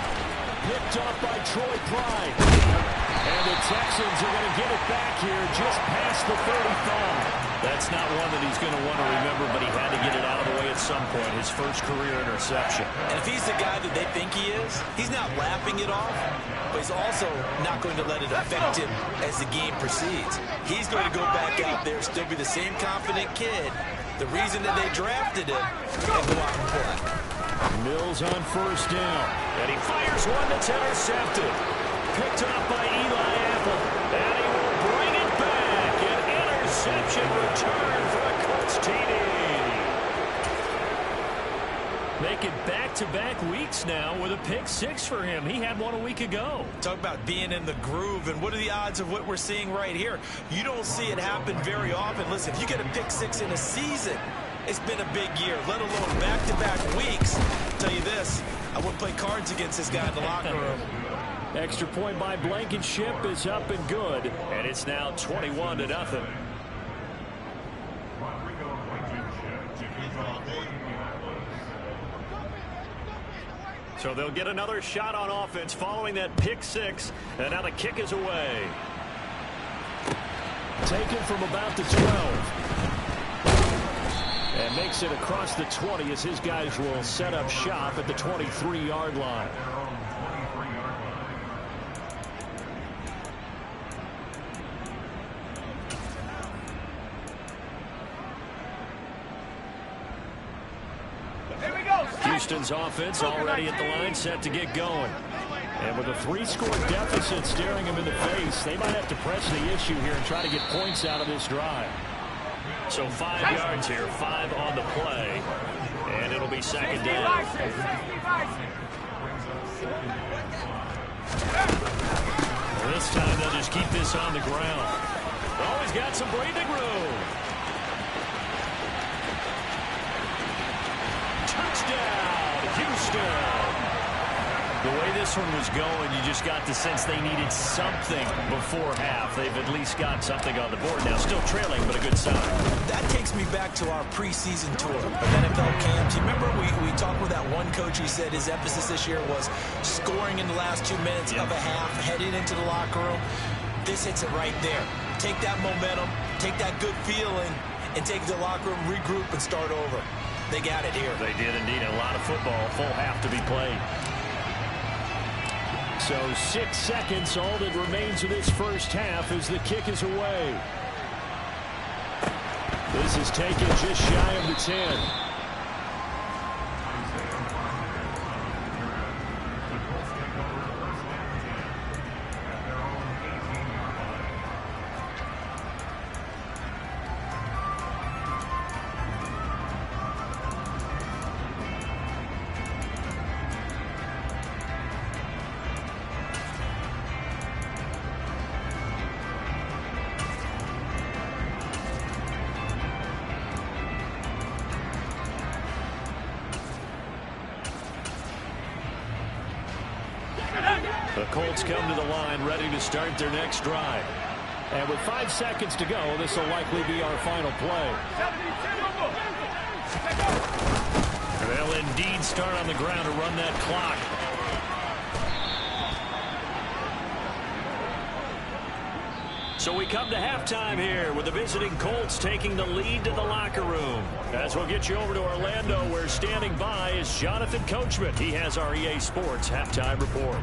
Picked off by Troy Pride. And the Texans are going to get it back here just past the 35. That's not one that he's going to want to remember, but he had to get it out of the way at some point. His first career interception. And if he's the guy that they think he is, he's not laughing it off, but he's also not going to let it affect him as the game proceeds. He's going to go back out there, still be the same confident kid, the reason that they drafted him, and go out and play. Mills on 1st down. And he fires one that's intercepted. Picked up by Eli Apple. And he will bring it back. An interception return for a Colts TD. Make it back-to-back weeks now with a pick six for him. He had one a week ago. Talk about being in the groove, and what are the odds of what we're seeing right here? You don't see it happen very often. Listen, if you get a pick six in a season, it's been a big year, let alone back-to-back weeks. I'll tell you this, I wouldn't play cards against this guy in the locker room. Extra point by Blankenship is up and good, and it's now 21-0. So they'll get another shot on offense following that pick six, and now the kick is away. Taken from about the 12. And makes it across the 20 as his guys will set up shop at the 23-yard line. Houston's offense already at the line, set to get going. And with a 3-score deficit staring him in the face, they might have to press the issue here and try to get points out of this drive. So 5 yards here, 5 on the play, and it'll be second down. This time they'll just keep this on the ground. Always got some breathing room. Touchdown, Houston. The way this one was going, you just got the sense they needed something before half. They've at least got something on the board now. Still trailing, but a good sign. That takes me back to our preseason tour of NFL camps. You remember we talked with that one coach. He said his emphasis this year was scoring in the last 2 minutes of a half, heading into the locker room. This hits it right there. Take that momentum, take that good feeling, and take the locker room, regroup, and start over. They got it here. They did indeed. A lot of football, full half to be played. So 6 seconds, all that remains of this first half as the kick is away. This is taken just shy of the 10. The Colts come to the line, ready to start their next drive. And with 5 seconds to go, this will likely be our final play. They'll indeed start on the ground to run that clock. So we come to halftime here with the visiting Colts taking the lead to the locker room. As we'll get you over to Orlando, where standing by is Jonathan Coachman. He has our EA Sports halftime report.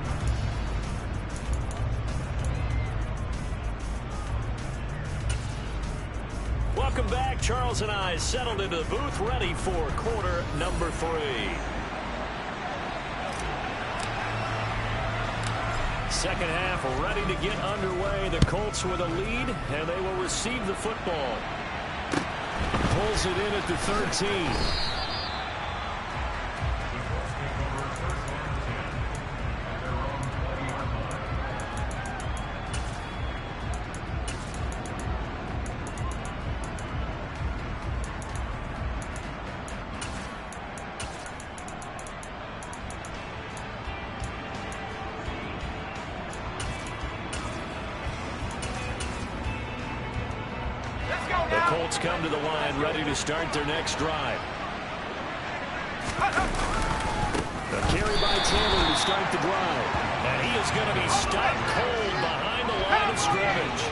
Welcome back. Charles and I settled into the booth, ready for quarter number 3. Second half ready to get underway. The Colts with a lead, and they will receive the football. Pulls it in at the 13. Colts come to the line, ready to start their next drive. The carry by Taylor to start the drive. And he is going to be stopped cold behind the line of scrimmage.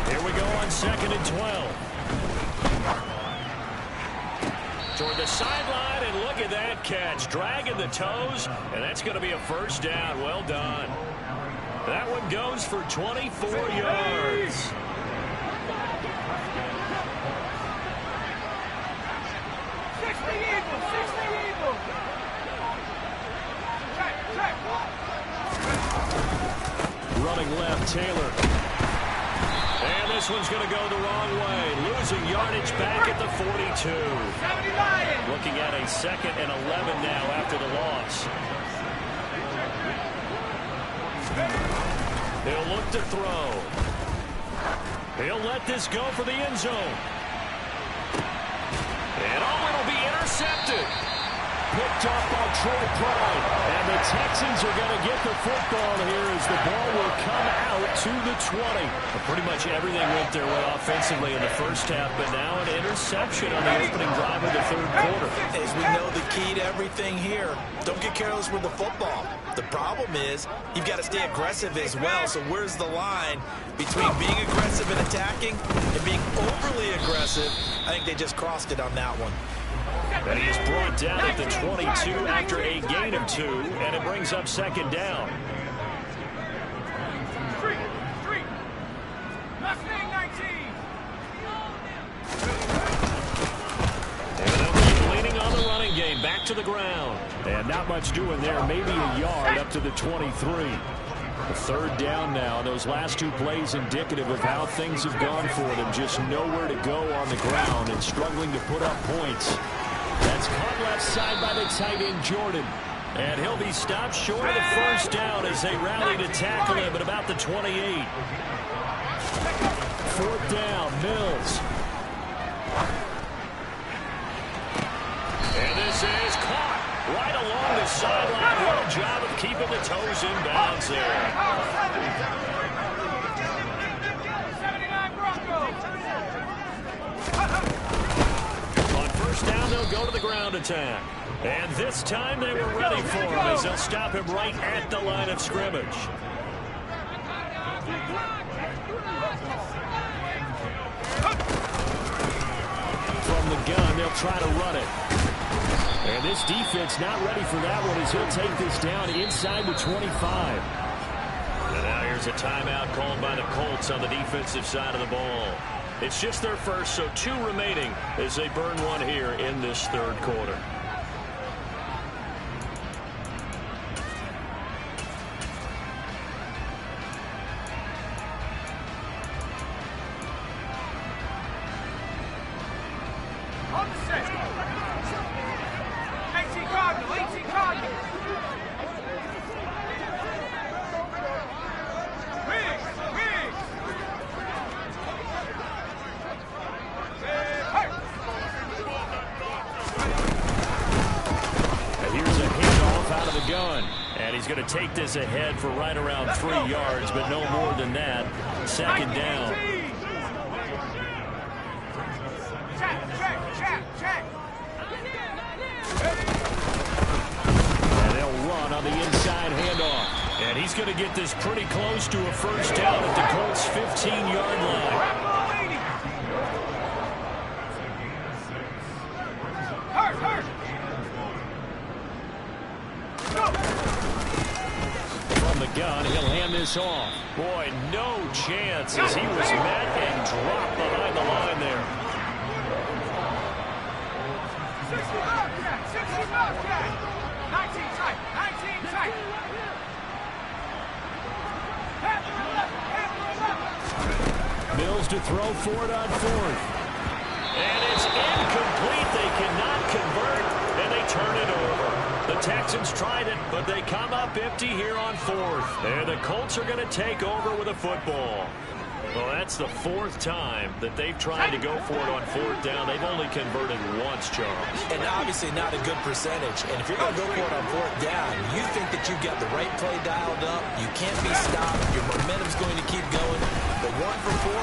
Here we go on 2nd and 12. Toward the sideline, and look at that catch. Dragging the toes, and that's going to be a first down. Well done. That one goes for 24 yards. 60 Eagles, 60 Eagles. Check. Running left, Taylor. And this this one's going to go the wrong way. Losing yardage back at the 42. Looking at a 2nd and 11 now after the loss. He'll look to throw. He'll let this go for the end zone. And it'll be intercepted. Picked up by Troy Pride. And the Texans are going to get the football here as the ball will come out to the 20. Well, pretty much everything went their way offensively in the first half, but now an interception on the opening drive of the 3rd quarter. As we know, the key to everything here, don't get careless with the football. The problem is you've got to stay aggressive as well. So where's the line between being aggressive and attacking and being overly aggressive? I think they just crossed it on that one. And he is brought down at the 22 after a gain of 2, and it brings up 2nd down. And they'll keep leaning on the running game. Back to the ground. And not much doing there. Maybe a yard up to the 23. The 3rd down now. Those last 2 plays indicative of how things have gone for them. Just nowhere to go on the ground and struggling to put up points. That's caught left side by the tight end, Jordan. And he'll be stopped short of the 1st down as they rally to tackle him at about the 28. 4th down, Mills. And this is caught right along the sideline. What a job of keeping the toes in bounds there. 79 Broncos. On 1st down, they'll go to the ground attack. And this time they were ready for him as they'll stop him right at the line of scrimmage. From the gun, they'll try to run it. And this defense not ready for that one as he'll take this down inside the 25. And now here's a timeout called by the Colts on the defensive side of the ball. It's just their first, so 2 remaining as they burn one here in this 3rd quarter. On the set. 18 Cardinal, 18 Cardinal. Big. And here's a handoff out of the gun. And he's going to take this ahead for right around 3 yards, but no more than that. 2nd down. Check. And they'll run on the inside handoff. And he's going to get this pretty close to a 1st down at the Colts' 15-yard line. Hurt. From the gun, he'll hand this off. Boy, no chance as he was met and dropped behind the line there. 60 Bobcat. 19 tight. Mills to throw for it on 4th. And it's incomplete. They cannot convert, and they turn it over. The Texans tried it, but they come up empty here on 4th. And the Colts are going to take over with a football. Well, that's the 4th time that they've tried to go for it on 4th down. They've only converted once, Charles. And obviously not a good percentage. And if you're going to go for it on 4th down, you think that you've got the right play dialed up. You can't be stopped. Your momentum's going to keep going. But 1 for 4,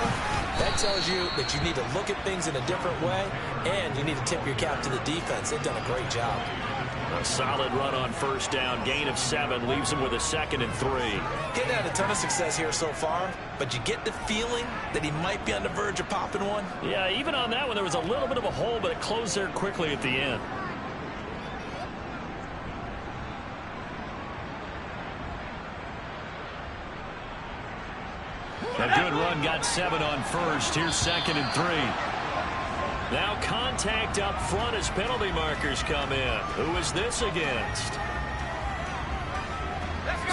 that tells you that you need to look at things in a different way, and you need to tip your cap to the defense. They've done a great job. A solid run on 1st down. Gain of 7 leaves them with a 2nd and 3. Getting had a ton of success here so far, but you get the feeling that he might be on the verge of popping one. Yeah, even on that one, there was a little bit of a hole, but it closed there quickly at the end. A good run, got 7 on 1st. Here's 2nd and 3. Now contact up front as penalty markers come in. Who is this against?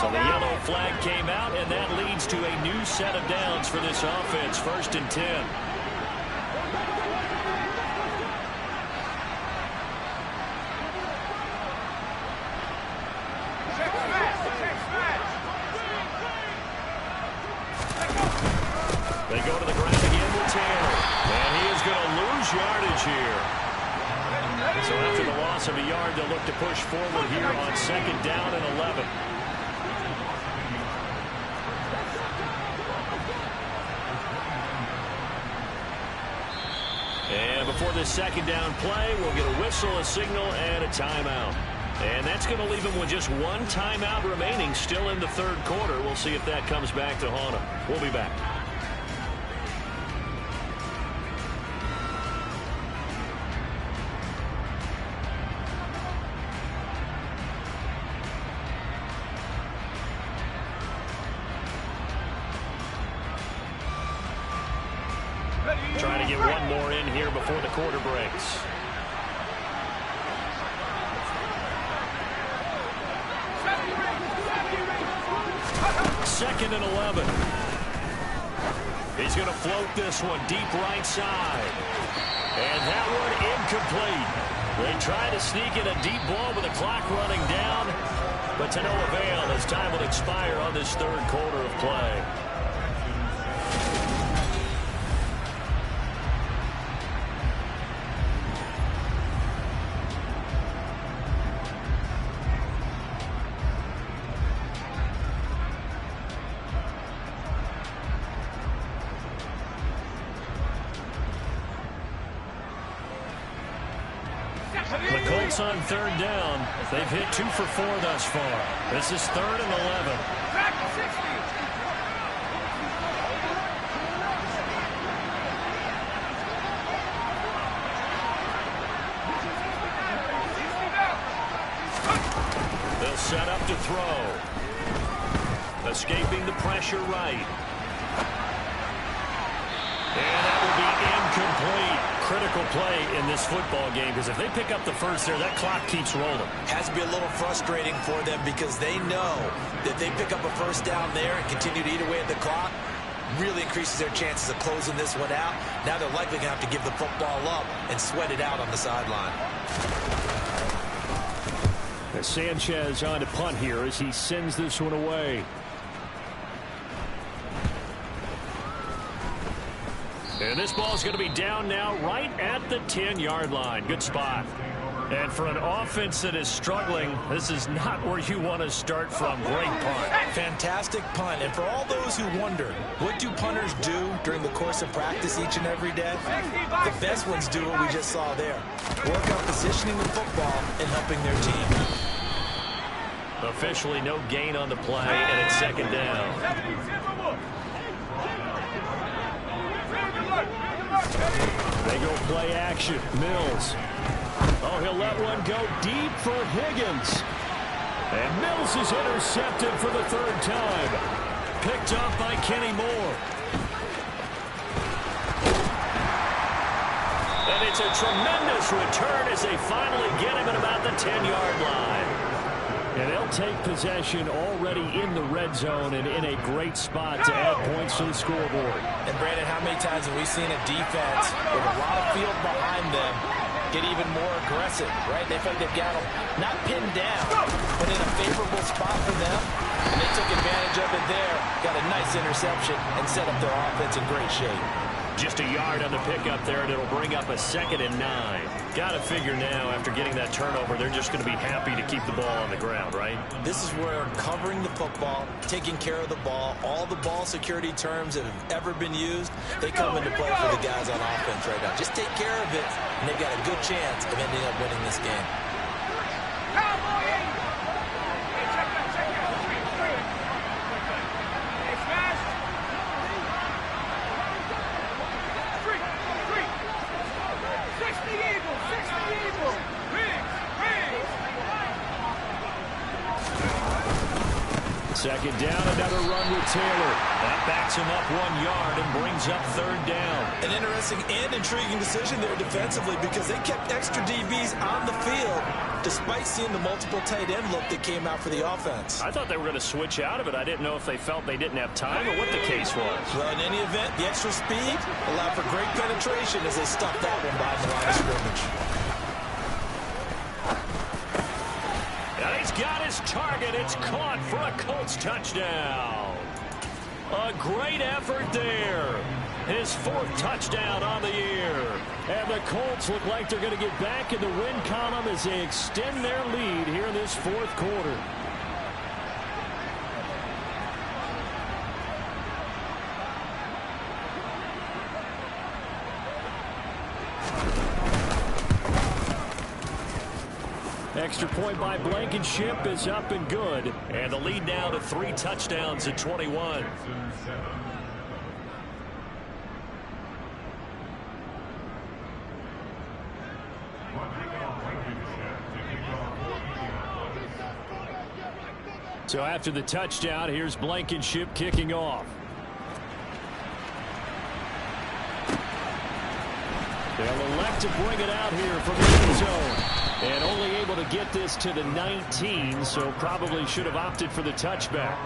So the yellow flag came out, and that leads to a new set of downs for this offense. 1st and 10. They go to the ground again with Taylor. And he is going to lose yardage here. So after the loss of a yard, they'll look to push forward here on 2nd down and 11. And before this 2nd down play, we'll get a whistle, a signal, and a timeout. And that's going to leave them with just one timeout remaining still in the 3rd quarter. We'll see if that comes back to haunt them. We'll be back. Trying to get one more in here before the quarter breaks. Second and 11. He's going to float this one deep right side. And that one incomplete. They try to sneak in a deep ball with the clock running down, but to no avail as time will expire on this 3rd quarter of play. The Colts on 3rd down. They've hit 2 for 4 thus far. This is 3rd and 11. Back to 60. They'll set up to throw. Escaping the pressure right. And that will be incomplete. Critical play in this football game, because if they pick up the first there, that clock keeps rolling. Has to be a little frustrating for them because they know that they pick up a 1st down there and continue to eat away at the clock, really increases their chances of closing this one out. Now they're likely going to have to give the football up and sweat it out on the sideline. Sanchez on to punt here as he sends this one away. And this ball is going to be down now right at the 10-yard line. Good spot. And for an offense that is struggling, this is not where you want to start from. Great punt. Fantastic punt. And for all those who wonder, what do punters do during the course of practice each and every day? The best ones do what we just saw there. Work on positioning the football and helping their team. Officially no gain on the play, and it's 2nd down. They go play action. Mills. Oh, he'll let one go deep for Higgins. And Mills is intercepted for the 3rd time. Picked up by Kenny Moore. And it's a tremendous return as they finally get him at about the 10-yard line. And they'll take possession already in the red zone and in a great spot to add points to the scoreboard. And, Brandon, how many times have we seen a defense with a lot of field behind them get even more aggressive, right? They feel like they've got them not pinned down, but in a favorable spot for them. And they took advantage of it there, got a nice interception, and set up their offense in great shape. Just a yard on the pickup there, and it'll bring up a 2nd and 9. Got to figure now, after getting that turnover, they're just going to be happy to keep the ball on the ground, right? This is where covering the football, taking care of the ball, all the ball security terms that have ever been used, they come into play for the guys on offense right now. Just take care of it, and they've got a good chance of ending up winning this game. Second down, another run with Taylor. That backs him up 1 yard and brings up third down. An interesting and intriguing decision there defensively because they kept extra DBs on the field despite seeing the multiple tight end look that came out for the offense. I thought they were going to switch out of it. I didn't know if they felt they didn't have time or what the case was. Well, in any event, the extra speed allowed for great penetration as they stuffed that one by the line of scrimmage. And he's got his target. It's caught for a Colts touchdown. A great effort there. His 4th touchdown on the year. And the Colts look like they're going to get back in the win column as they extend their lead here in this 4th quarter. Extra point by Blankenship is up and good. And the lead now to 3 touchdowns at 21. So after the touchdown, here's Blankenship kicking off. They'll elect to bring it out here from the end zone. And only able to get this to the 19, so probably should have opted for the touchback.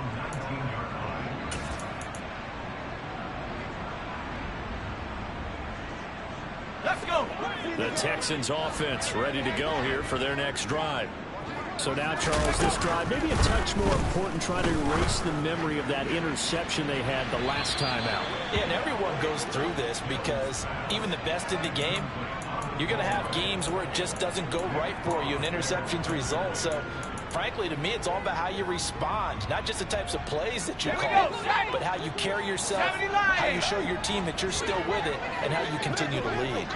Let's go. The Texans offense ready to go here for their next drive. So now, Charles, this drive maybe a touch more important, trying to erase the memory of that interception they had the last time out. Yeah, and everyone goes through this because even the best in the game, you're going to have games where it just doesn't go right for you, and interceptions result. So, frankly, to me, it's all about how you respond, not just the types of plays that you call, but how you carry yourself, how you show your team that you're still with it, and how you continue to lead.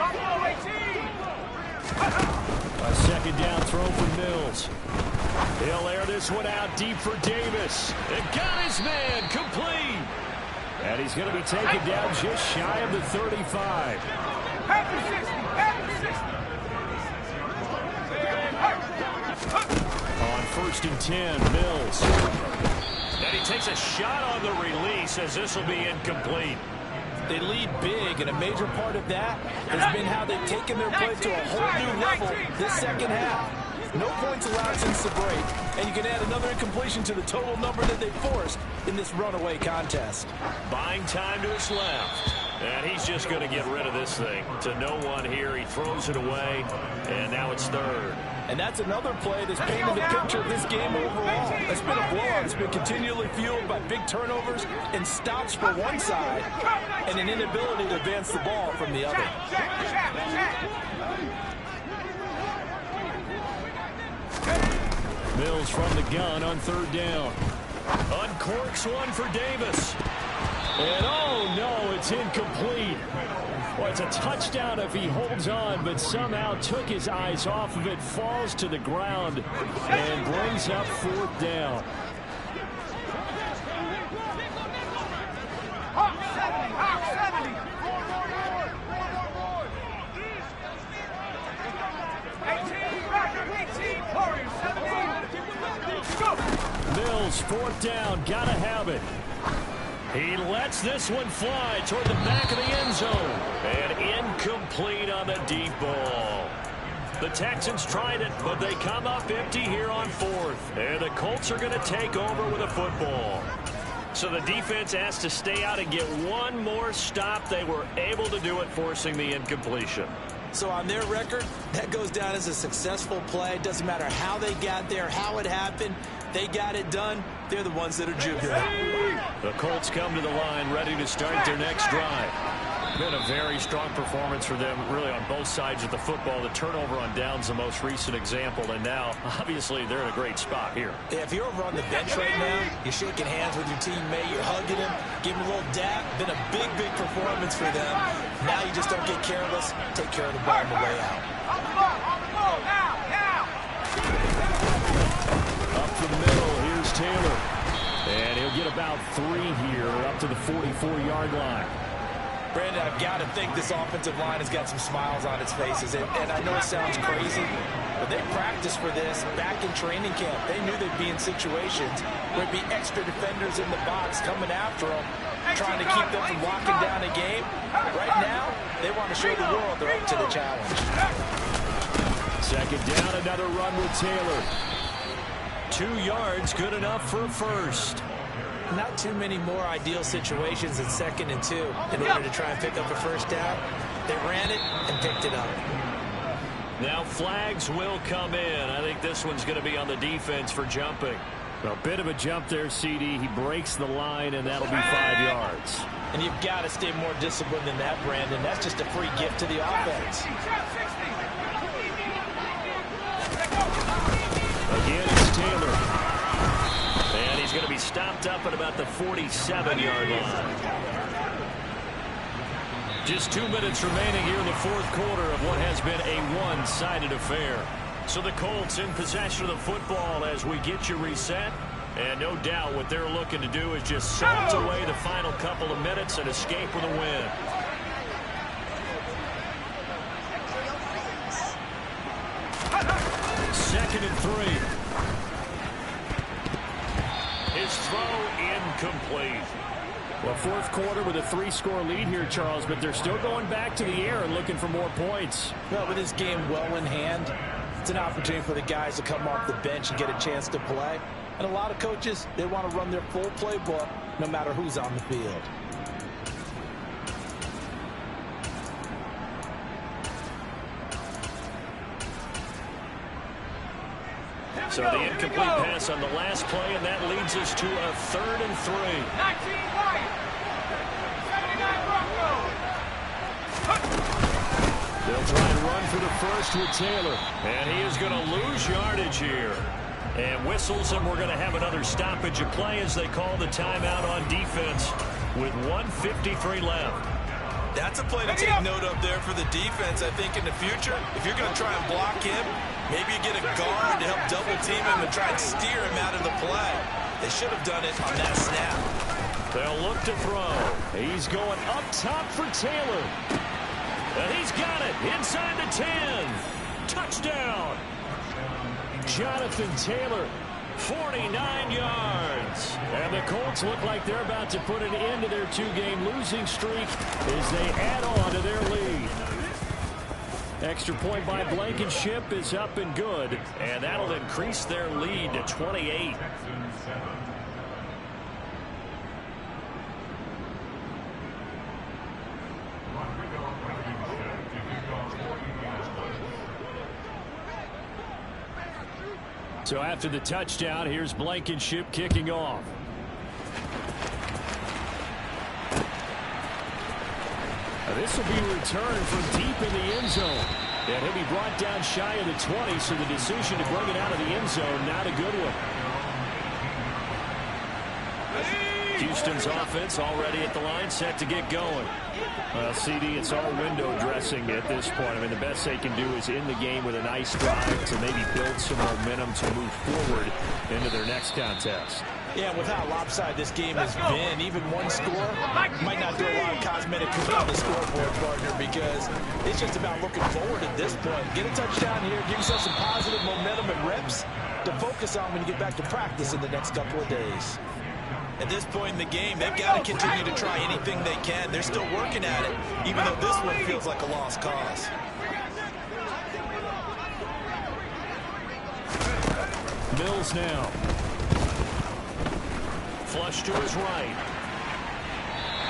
A second down throw for Mills. He'll air this one out deep for Davis. And got his man complete. And he's going to be taken down just shy of the 35. On 1st and 10, Mills. And he takes a shot on the release as this will be incomplete. They lead big, and a major part of that has been how they've taken their play to a whole new level this second half. No points allowed since the break, and you can add another incompletion to the total number that they forced in this runaway contest. Buying time to his left. And he's just going to get rid of this thing. To no one here, he throws it away, and now it's 3rd. And that's another play that's painted the picture of this game overall. It's been a blowout. It's been continually fueled by big turnovers and stops for one side and an inability to advance the ball from the other. Mills from the gun on 3rd down. Uncorks one for Davis. And oh no, it's incomplete. Well, it's a touchdown if he holds on, but somehow took his eyes off of it, falls to the ground, and brings up 4th down. Mills, 4th down, gotta have it. He lets this one fly toward the back of the end zone. And incomplete on the deep ball. The Texans tried it, but they come up empty here on 4th. And the Colts are going to take over with a football. So the defense has to stay out and get one more stop. They were able to do it, forcing the incompletion. So on their record, that goes down as a successful play. It doesn't matter how they got there, how it happened. They got it done. They're the ones that are jubilant. The Colts come to the line ready to start their next drive. Been a very strong performance for them, really, on both sides of the football. The turnover on downs, the most recent example, and now, obviously, they're in a great spot here. Yeah, if you're over on the bench right now, you're shaking hands with your teammate, you're hugging him, giving him a little dap. Been a big, big performance for them. Now you just don't get careless. Take care of the ball on the way out. Up the middle, here's Taylor. And he'll get about 3 here, up to the 44-yard line. Brandon, I've got to think this offensive line has got some smiles on its faces. And I know it sounds crazy, but they practiced for this back in training camp. They knew they'd be in situations where there'd be extra defenders in the box coming after them, trying to keep them from locking down a game. Right now, they want to show the world they're up to the challenge. Second down, another run with Taylor. 2 yards, good enough for a first. Not too many more ideal situations than 2nd and 2 in order to try and pick up a first down. They ran it and picked it up. Now flags will come in. I think this one's going to be on the defense for jumping. A bit of a jump there, CD. He breaks the line, and that'll be 5 yards. And you've got to stay more disciplined than that, Brandon. That's just a free gift to the offense. Again, it's Taylor. And he's going to be stopped up at about the 47-yard line. Just 2 minutes remaining here in the fourth quarter of what has been a one-sided affair. So the Colts in possession of the football as we get you reset. And no doubt what they're looking to do is just salt away the final couple of minutes and escape with a win. Second and 3. His throw incomplete. Well, fourth quarter with a 3-score lead here, Charles, but they're still going back to the air and looking for more points. Well, with this game well in hand, it's an opportunity for the guys to come off the bench and get a chance to play. And a lot of coaches, they want to run their full playbook no matter who's on the field. So the incomplete pass on the last play, and that leads us to a 3rd and 3. 19 Lions. 79 Broncos. They'll try and run for the first with Taylor. And he is going to lose yardage here. And whistles, and we're going to have another stoppage of play as they call the timeout on defense with 1:53 left. That's a play to take note of there for the defense. I think in the future, if you're going to try and block him, maybe you get a guard to help double team him and try and steer him out of the play. They should have done it on that snap. They'll look to throw. He's going up top for Taylor. And he's got it inside the 10. Touchdown. Jonathan Taylor, 49 yards. And the Colts look like they're about to put an end to their 2-game losing streak as they add on to their lead. Extra point by Blankenship is up and good. And that'll increase their lead to 28. So after the touchdown, here's Blankenship kicking off. Now this will be returned from deep in the end zone. And he'll be brought down shy of the 20, so the decision to bring it out of the end zone, not a good one. Houston's offense already at the line, set to get going. Well, CD, it's all window dressing at this point. I mean, the best they can do is in the game with a nice drive to maybe build some momentum to move forward into their next contest. Yeah, with how lopsided this game has been, even one score might not do a lot of cosmetic cooking on the scoreboard, partner, because it's just about looking forward at this point. Get a touchdown here, give yourself some positive momentum and reps to focus on when you get back to practice in the next couple of days. At this point in the game, they've got to continue to try anything they can. They're still working at it, even though this one feels like a lost cause. Mills now. Flush to his right.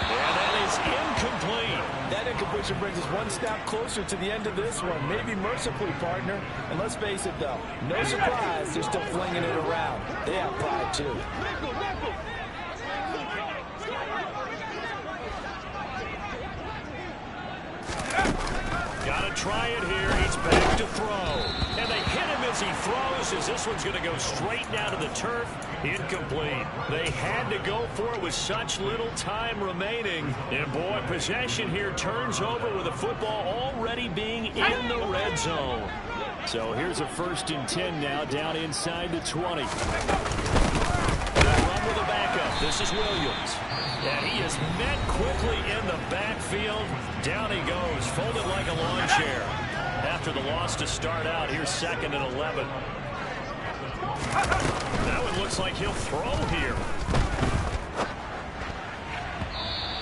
And that is incomplete. That incompletion brings us one step closer to the end of this one. Maybe mercifully, partner. And let's face it, though, no surprise, they're still flinging it around. They have pride, too. Got to try it here. He's back to throw. And they hit him as he throws, as this one's going to go straight down to the turf. Incomplete. They had to go for it with such little time remaining. And boy, possession here turns over with the football already being in the red zone. So here's a 1st and 10 now, down inside the 20. They'll run with a backup. This is Williams. And he is met quickly in the backfield. Down he goes, folded like a lawn chair. After the loss to start out, here's 2nd and 11. That one looks like he'll throw here.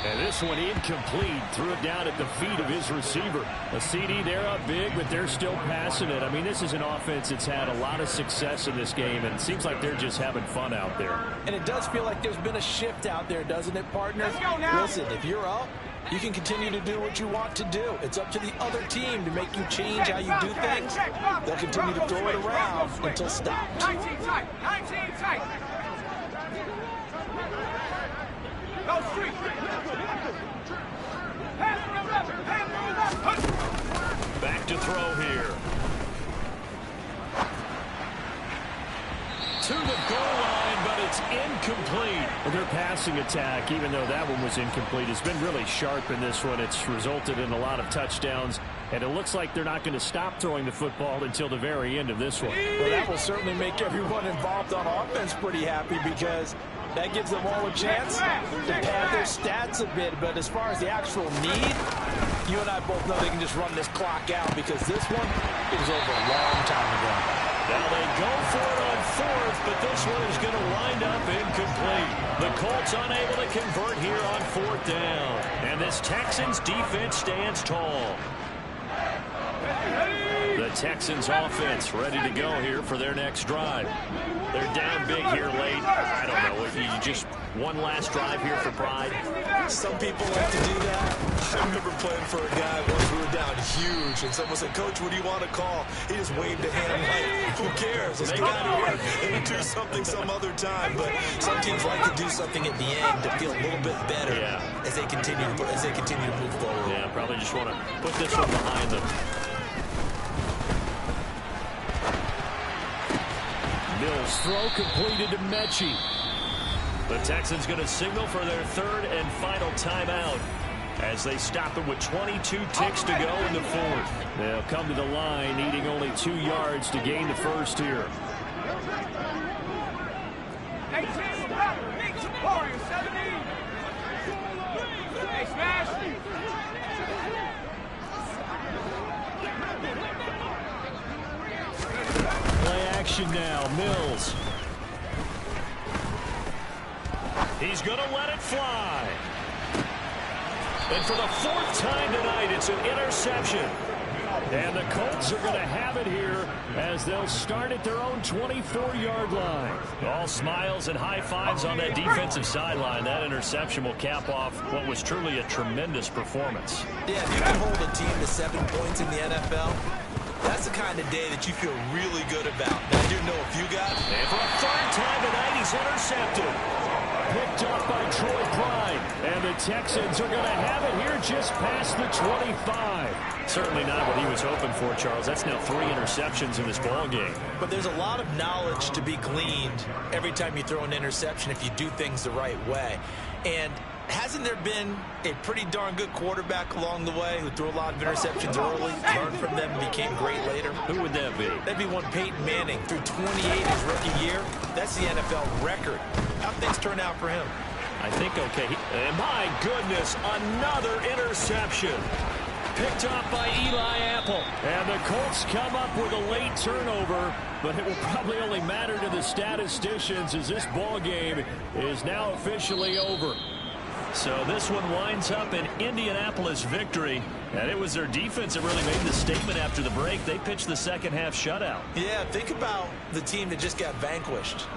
And this one incomplete. Threw it down at the feet of his receiver. A CD, they're up big, but they're still passing it. I mean, this is an offense that's had a lot of success in this game, and it seems like they're just having fun out there. And it does feel like there's been a shift out there, doesn't it, partner? Let's go now. Listen, if you're up, you can continue to do what you want to do. It's up to the other team to make you change how you do things. They'll continue to throw it around until stopped. 19 tight. 19 tight. Go street. Back to throw here. To the goal line, but it's incomplete. Well, their passing attack, even though that one was incomplete, has been really sharp in this one. It's resulted in a lot of touchdowns, and it looks like they're not going to stop throwing the football until the very end of this one. Well, that will certainly make everyone involved on offense pretty happy because that gives them all a chance to pad their stats a bit. But as far as the actual need, you and I both know they can just run this clock out because this one is over a long time ago. Now they go for it on 4th, but this one is going to wind up incomplete. The Colts unable to convert here on 4th down. And this Texans defense stands tall. The Texans offense ready to go here for their next drive. They're down big here late. I don't know. If you just one last drive here for pride. Some people like to do that. I remember playing for a guy once we were down huge, and someone said, "Coach, what do you want to call?" He just waved a hand like, "Who cares? Let's get out of here and do something some other time." But some teams like to do something at the end to feel a little bit better as they continue to move forward. Yeah, probably just want to put this one behind them. Mills throw completed to Mechie. The Texans going to signal for their 3rd and final timeout as they stop it with 22 ticks to go in the 4th. They'll come to the line, needing only 2 yards to gain the first here. 18. Warriors 17. Hey, smash. Play action now, Mills. He's going to let it fly. And for the 4th time tonight, it's an interception. And the Colts are going to have it here as they'll start at their own 24-yard line. All smiles and high fives on that defensive sideline. That interception will cap off what was truly a tremendous performance. Yeah, if you can hold a team to 7 points in the NFL, that's the kind of day that you feel really good about. Now, I do know if you got it. And for a 3rd time tonight, he's intercepted. Picked up by Troy Pride. And the Texans are going to have it here just past the 25. Certainly not what he was hoping for, Charles. That's now 3 interceptions in this ball game. But there's a lot of knowledge to be gleaned every time you throw an interception if you do things the right way. And hasn't there been a pretty darn good quarterback along the way who threw a lot of interceptions early, learned from them, and became great later? Who would that be? That'd be one Peyton Manning. Threw 28 his rookie year. That's the NFL record. How'd things turn out for him? I think okay. And my goodness, another interception. Picked off by Eli Apple. And the Colts come up with a late turnover, but it will probably only matter to the statisticians as this ball game is now officially over. So this one winds up an Indianapolis victory, and it was their defense that really made the statement after the break. They pitched the second half shutout. Yeah, think about the team that just got vanquished.